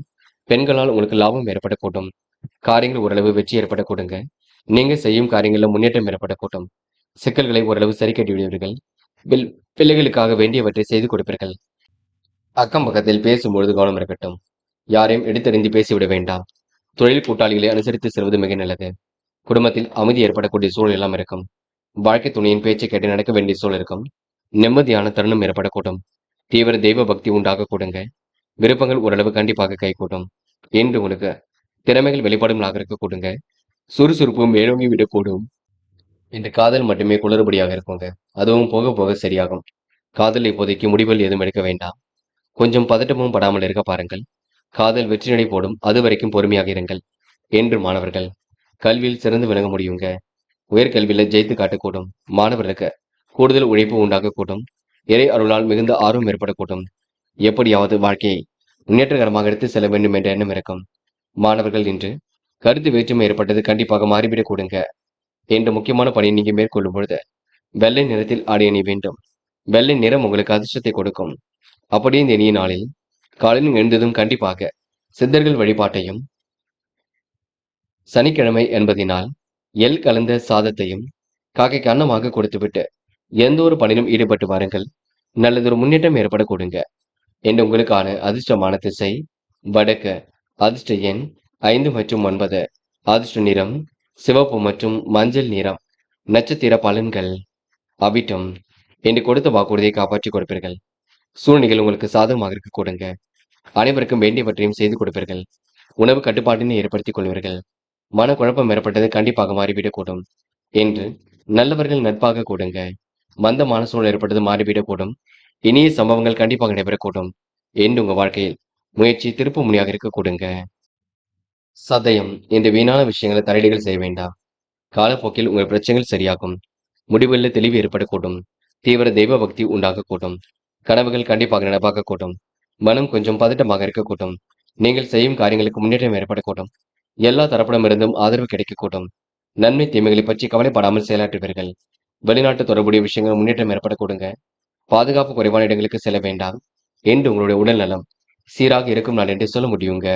S1: பெண்களால் உங்களுக்கு லாபம் ஏற்படக்கூடும். காரியங்கள் ஓரளவு வெற்றி ஏற்படக்கூடுங்க. நீங்க செய்யும் காரியங்களில் முன்னேற்றம் ஏற்படக்கூடும். சிக்கல்களை ஓரளவு சரி கட்டி விடுவீர்கள். பிள்ளைகளுக்காக வேண்டியவற்றை செய்து கொடுப்பீர்கள். அக்கம் பக்கத்தில் பேசும்பொழுது கவனம் இருக்கட்டும். யாரையும் எடுத்தறிந்து பேசிவிட வேண்டாம். தொழில் கூட்டாளிகளை அனுசரித்து செல்வது மிக நல்லது. குடும்பத்தில் அமைதி ஏற்படக்கூடிய சூழல் எல்லாம் இருக்கும். வாழ்க்கை துணையின் பேச்சை கேட்டு நடக்க வேண்டிய சூழல் இருக்கும். நிம்மதியான தருணம் ஏற்படக்கூடும். தீவிர தெய்வ பக்தி உண்டாக கூடுங்க. விருப்பங்கள் ஓரளவு கண்டிப்பாக கைகூடும். என்று உங்களுக்கு திறமைகள் வெளிப்பாடும் நாளாக இருக்க கூடுங்க. சுறுசுறுப்பும் மேலோங்கி விடக்கூடும். இன்று காதல் மட்டுமே குளறுபடியாக இருக்குங்க. அதுவும் போக போக சரியாகும். காதல் இப்போதைக்கு முடிவுகள் எதுவும் எடுக்க வேண்டாம். கொஞ்சம் பதட்டமும் படாமல் இருக்க பாருங்கள். காதல் வெற்றி நடை போடும். அது வரைக்கும் பொறுமையாக இருங்கள். என்று மாணவர்கள் கல்வியில் சிறந்து விளங்க முடியுங்க. உயர்கல்வியில ஜெயித்து காட்டக்கூடும். மாணவர்களுக்கு கூடுதல் உழைப்பு உண்டாகக்கூடும். இறை அருளால் மிகுந்த ஆர்வம் ஏற்படக்கூடும். எப்படியாவது வாழ்க்கையை முன்னேற்றகரமாக எடுத்து செல்ல வேண்டும் என்ற எண்ணம் இருக்கும். மாணவர்கள் இன்று கருத்து வேற்றுமை ஏற்பட்டது கண்டிப்பாக மாறிவிடக் கூடுங்க. என்ற முக்கியமான பணியை நீங்க மேற்கொள்ளும் பொழுது வெள்ளை நிறத்தில் ஆடை அணி வேண்டும். வெள்ளை நிறம் உங்களுக்கு அதிர்ஷ்டத்தை கொடுக்கும். அப்படியே இந்த இனிய நாளில் காலையில் எழுந்ததும் கண்டிப்பாக சித்தர்கள் வழிபாட்டையும், சனிக்கிழமை என்பதினால் எள் கலந்த சாதத்தையும் காக்கைக்கு அன்னமாக கொடுத்துவிட்டு எந்த ஒரு பணியிலும் ஈடுபட்டு வாருங்கள். நல்லதொரு முன்னேற்றம் ஏற்பட கொடுங்க. என்று உங்களுக்கான அதிர்ஷ்டமான திசை வடக்கு. அதிர்ஷ்ட எண் 5 மற்றும் 9. அதிர்ஷ்ட நிறம் சிவப்பு மற்றும் மஞ்சள் நிறம். நட்சத்திர பலன்கள் அவிட்டம். என்று கொடுத்த வாக்குறுதியை காப்பாற்றிக் கொடுப்பீர்கள். சூழ்நிலைகள் உங்களுக்கு சாதகமாக இருக்க கொடுங்க. அனைவருக்கும் வேண்டியவற்றையும் செய்து கொடுப்பீர்கள். உணவு கட்டுப்பாட்டினை ஏற்படுத்திக் கொள்வீர்கள். மனக்குழப்பம் ஏற்பட்டது கண்டிப்பாக மாறிவிடக்கூடும். என்று நல்லவர்கள் நட்பாக கூடுங்க. மந்தமான சூழல் ஏற்பட்டது மாறிவிடக்கூடும். இனிய சம்பவங்கள் கண்டிப்பாக நடைபெறக்கூடும். என்று உங்க வாழ்க்கையில் முயற்சி திருப்பு முனையாக இருக்க கொடுங்க. சதயம் இந்த வீணான விஷயங்களை தலையீடுகள் செய்ய வேண்டாம். காலப்போக்கில் உங்கள் பிரச்சனைகள் சரியாகும். முடிவுகளில் தெளிவு ஏற்படக்கூடும். தீவிர தெய்வ பக்தி உண்டாகக்கூடும். கனவுகள் கண்டிப்பாக நடப்பாகக்கூடும். மனம் கொஞ்சம் பதட்டமாக இருக்கக்கூடும். நீங்கள் செய்யும் காரியங்களுக்கு முன்னேற்றம் ஏற்படக்கூடும். எல்லா தரப்பிடமிருந்தும் ஆதரவு கிடைக்கக்கூடும். நன்மை தீமைகளை பற்றி கவலைப்படாமல் செயலாற்றுவீர்கள். வெளிநாட்டு தொடர்புடைய விஷயங்கள் முன்னேற்றம் ஏற்படக்கூடுங்க. பாதுகாப்பு குறைவான இடங்களுக்கு செல்ல வேண்டாம். என்று உங்களுடைய உடல் நலம் சீராக இருக்கும் நாள் என்று சொல்ல முடியுங்க.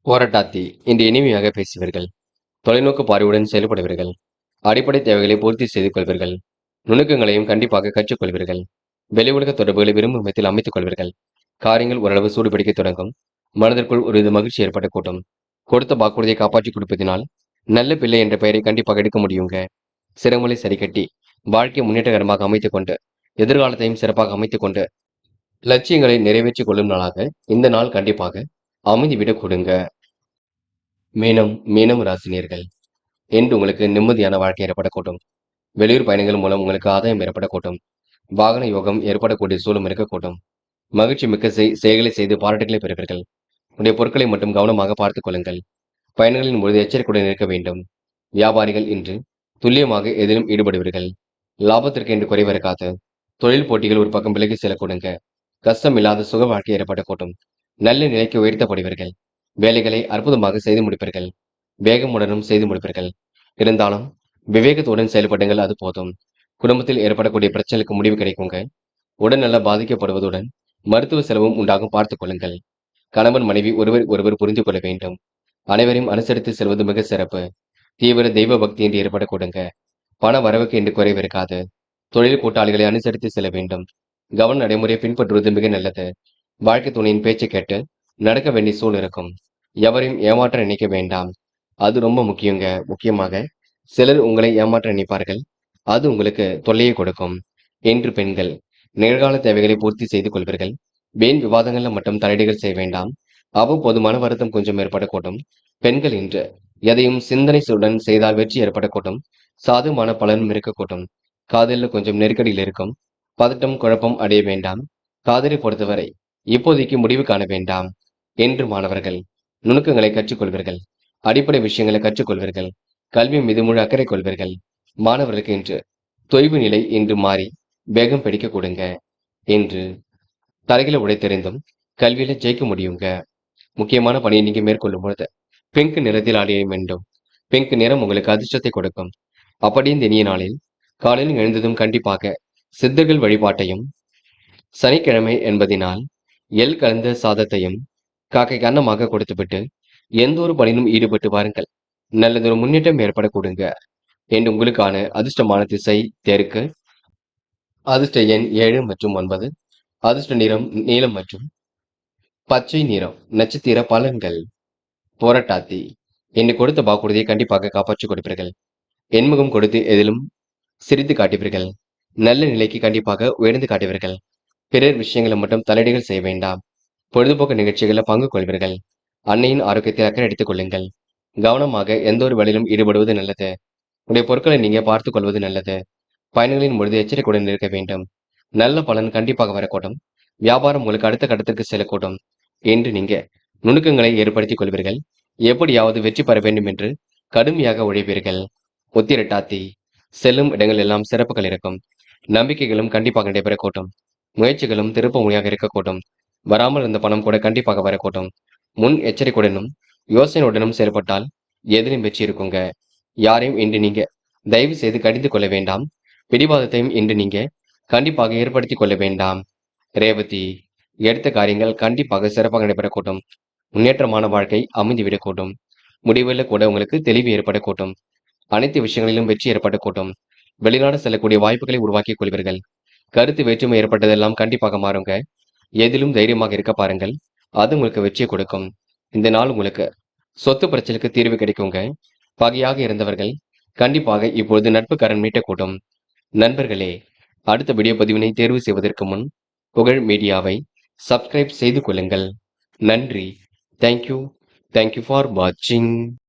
S1: போராட்டாத்தி இன்று இனிமையாக பேசுவீர்கள். தொலைநோக்கு பார்வையுடன் செயல்படுவீர்கள். அடிப்படை தேவைகளை பூர்த்தி செய்து கொள்வீர்கள். நுணுக்கங்களையும் கண்டிப்பாக கற்றுக்கொள்வீர்கள். வெளி உலக தொடர்புகளை விரும்பும் விதத்தில் அமைத்துக் கொள்வீர்கள். காரியங்கள் ஓரளவு சூடுபிடிக்க தொடங்கும். மனதிற்குள் ஒரு இது மகிழ்ச்சி ஏற்படக்கூடும். கொடுத்த வாக்குறுதியை காப்பாற்றி கொடுப்பதினால் நல்ல பிள்ளை என்ற பெயரை கண்டிப்பாக எடுக்க முடியுங்க. சிரமங்களை சரிக்கட்டி வாழ்க்கையை முன்னேற்றகரமாக அமைத்துக் கொண்டு எதிர்காலத்தையும் சிறப்பாக அமைத்துக் கொண்டு லட்சியங்களை நிறைவேற்றிக் கொள்ளும் நாளாக இந்த நாள் கண்டிப்பாக அமைதி விட கொடுங்க. மீனம் ராசினியர்கள் என்று உங்களுக்கு நிம்மதியான வாழ்க்கை ஏற்படக்கூடும். வெளியூர் பயணங்கள் மூலம் உங்களுக்கு ஆதாயம் ஏற்படக்கூடும். வாகன யோகம் ஏற்படக்கூடிய சூழலும் இருக்கக்கூடும். மகிழ்ச்சி மிக்க செயல்களை செய்து பாராட்டுகளை பெறுவீர்கள். உடைய பொருட்களை மட்டும் கவனமாக பார்த்துக் கொள்ளுங்கள். பயணங்களின் பொழுது எச்சரிக்கையுடன் இருக்க வேண்டும். வியாபாரிகள் இன்று துல்லியமாக எதிலும் ஈடுபடுவீர்கள். லாபத்திற்கு என்று குறைவு இருக்காது. தொழில் போட்டிகள் ஒரு பக்கம் விலகி செல்லக்கூடுங்க. கஷ்டம் இல்லாத சுக வாழ்க்கை ஏற்படக்கூடும். நல்ல நிலைக்கு உயர்த்தப்படுவீர்கள். வேலைகளை அற்புதமாக செய்து முடிப்பீர்கள். வேகமுடனும் செய்து முடிப்பீர்கள். இருந்தாலும் விவேகத்துடன் செயல்படுங்கள், அது போதும். குடும்பத்தில் ஏற்படக்கூடிய பிரச்சனைக்கு முடிவு கிடைக்குங்க. உடல்நல பாதிக்கப்படுவதுடன் மருத்துவ செலவும் உண்டாகும் பார்த்துக் கொள்ளுங்கள். கணவன் மனைவி ஒருவர் புரிந்து கொள்ள வேண்டும். அனைவரையும் அனுசரித்து செல்வது மிக சிறப்பு. தீவிர தெய்வ பக்தி என்று ஏற்படக்கூடுங்க. பண வரவுக்கு என்று குறைவு இருக்காது. தொழில் கூட்டாளிகளை அனுசரித்து செல்ல வேண்டும். கவன நடைமுறையை பின்பற்றுவது மிக நல்லது. வாழ்க்கை துணையின் பேச்சை கேட்டு நடக்க வேண்டிய சூழ் இருக்கும். எவரையும் ஏமாற்ற நினைக்க வேண்டாம். அது ரொம்ப முக்கியங்க. முக்கியமாக சிலர் உங்களை ஏமாற்ற நினைப்பார்கள். அது உங்களுக்கு தொல்லையை கொடுக்கும். என்று பெண்கள் நிகழ்கால தேவைகளை பூர்த்தி செய்து கொள்வீர்கள். வீண் விவாதங்கள்ல மட்டும் தலையீடுகள் செய்ய வேண்டாம். அவ்வப்போது மன வருத்தம் கொஞ்சம் ஏற்படக்கூடும். பெண்கள் இன்று எதையும் சிந்தனையுடன் செய்தால் வெற்றி ஏற்படக்கூடும். சாதகமான பலனும் இருக்கக்கூடும். காதலில் கொஞ்சம் நெருக்கடியில் இருக்கும். பதட்டம் குழப்பம் அடைய வேண்டாம். காதலை பொறுத்தவரை இப்போதைக்கு முடிவு காண வேண்டாம் என்று மாணவர்கள் நுணுக்கங்களை கற்றுக்கொள்வீர்கள். அடிப்படை விஷயங்களை கற்றுக்கொள்வீர்கள். கல்வி மீது முழு அக்கறை கொள்வீர்கள். மாணவர்களுக்கு இன்று தொய்வு நிலை இன்று மாறி வேகம் பிடிக்க கொடுங்க என்று தலைகளை உடைத்தெறிந்தும் கல்வியில ஜெயிக்க முடியுங்க. முக்கியமான பணியை நீங்க மேற்கொள்ளும் பொழுது பிங்க் நிறத்தில் ஆடைய வேண்டும். பிங்க் நிறம் உங்களுக்கு அதிர்ஷ்டத்தை கொடுக்கும். அப்படி இந்த இனிய நாளில் காலையில் எழுந்ததும் கண்டிப்பாக சித்தர்கள் வழிபாட்டையும், சனிக்கிழமை என்பதினால் எள் கலந்த சாதத்தையும் காக்கைக்கு அன்னமாக கொடுத்துவிட்டு எந்த ஒரு பணியிலும் ஈடுபட்டு வாருங்கள். நல்லதொரு முன்னேற்றம் ஏற்பட கொடுங்க என்று உங்களுக்கான அதிர்ஷ்டமான திசை தெற்கு. அதிர்ஷ்ட எண் 7 மற்றும் 9. அதிர்ஷ்ட நிறம் நீலம் மற்றும் பச்சை நிறம். நட்சத்திர பலன்கள். புரட்டாதி. என்று கொடுத்த வாக்குறுதியை கண்டிப்பாக காப்பாற்றிக் கொடுப்பீர்கள். எண்முகம் கொடுத்து எதிலும் சிரித்து காட்டுவீர்கள். நல்ல நிலைக்கு கண்டிப்பாக உயர்ந்து காட்டுவீர்கள். பிறர் விஷயங்களை மட்டும் தலையீடுகள் செய்ய வேண்டாம். பொழுதுபோக்கு நிகழ்ச்சிகளில் பங்கு கொள்வீர்கள். அன்னையின் ஆரோக்கியத்தை அக்கறை எடுத்துக் கொள்ளுங்கள். கவனமாக எந்த ஒரு வழியிலும் ஈடுபடுவது நல்லது. உடைய பொருட்களை நீங்க பார்த்துக் கொள்வது நல்லது. பயணங்களின் பொழுது எச்சரிக்கையுடன் இருக்க வேண்டும். நல்ல பலன் கண்டிப்பாக வரக்கூடும். வியாபாரம் உங்களுக்கு அடுத்த கட்டத்திற்கு செல்லக்கூடும் என்று நீங்க நுணுக்கங்களை ஏற்படுத்திக் கொள்வீர்கள். எப்படியாவது வெற்றி பெற வேண்டும் என்று கடுமையாக உழைப்பீர்கள். உத்திரட்டாத்தி. செல்லும் இடங்கள் எல்லாம் சிறப்புகள் இருக்கும். நம்பிக்கைகளும் கண்டிப்பாக நடைபெறக்கூடும். முயற்சிகளும் திருப்ப முறையாக இருக்கக்கூடும். வராமல் இருந்த பணம் கூட கண்டிப்பாக வரக்கூடும். முன் எச்சரிக்கையுடனும் யோசனையுடனும் செயல்பட்டால் எதிலும் வெற்றி இருக்குங்க. யாரையும் இன்று நீங்க தயவு செய்து கடிந்து கொள்ள வேண்டாம். பிடிவாதத்தையும் இன்று நீங்க கண்டிப்பாக ஏற்படுத்திக் கொள்ள வேண்டாம். ரேவதி. எடுத்த காரியங்கள் கண்டிப்பாக சிறப்பாக நடைபெறக்கூடும். முன்னேற்றமான வாழ்க்கை அமைந்துவிடக்கூடும். முடிவில் கூட உங்களுக்கு தெளிவு ஏற்படக்கூடும். அனைத்து விஷயங்களிலும் வெற்றி ஏற்படக்கூடும். வெளிநாடு செல்லக்கூடிய வாய்ப்புகளை உருவாக்கிக் கொள்வீர்கள். கருத்து வேற்றுமை ஏற்பட்டதெல்லாம் கண்டிப்பாக மாறுங்க. எதிலும் தைரியமாக இருக்க பாருங்கள். அது உங்களுக்கு வெற்றியை கொடுக்கும். இந்த நாள் உங்களுக்கு சொத்து பிரச்சனைக்கு தீர்வு கிடைக்குங்க. பகையாக இருந்தவர்கள் கண்டிப்பாக இப்பொழுது நட்பு கரம் நீட்டக்கூடும். நண்பர்களே, அடுத்த வீடியோ பதிவினை தேர்வு செய்வதற்கு முன் புகழ் மீடியாவை சப்ஸ்கிரைப் செய்து கொள்ளுங்கள். நன்றி. தேங்க்யூ ஃபார் வாட்சிங்.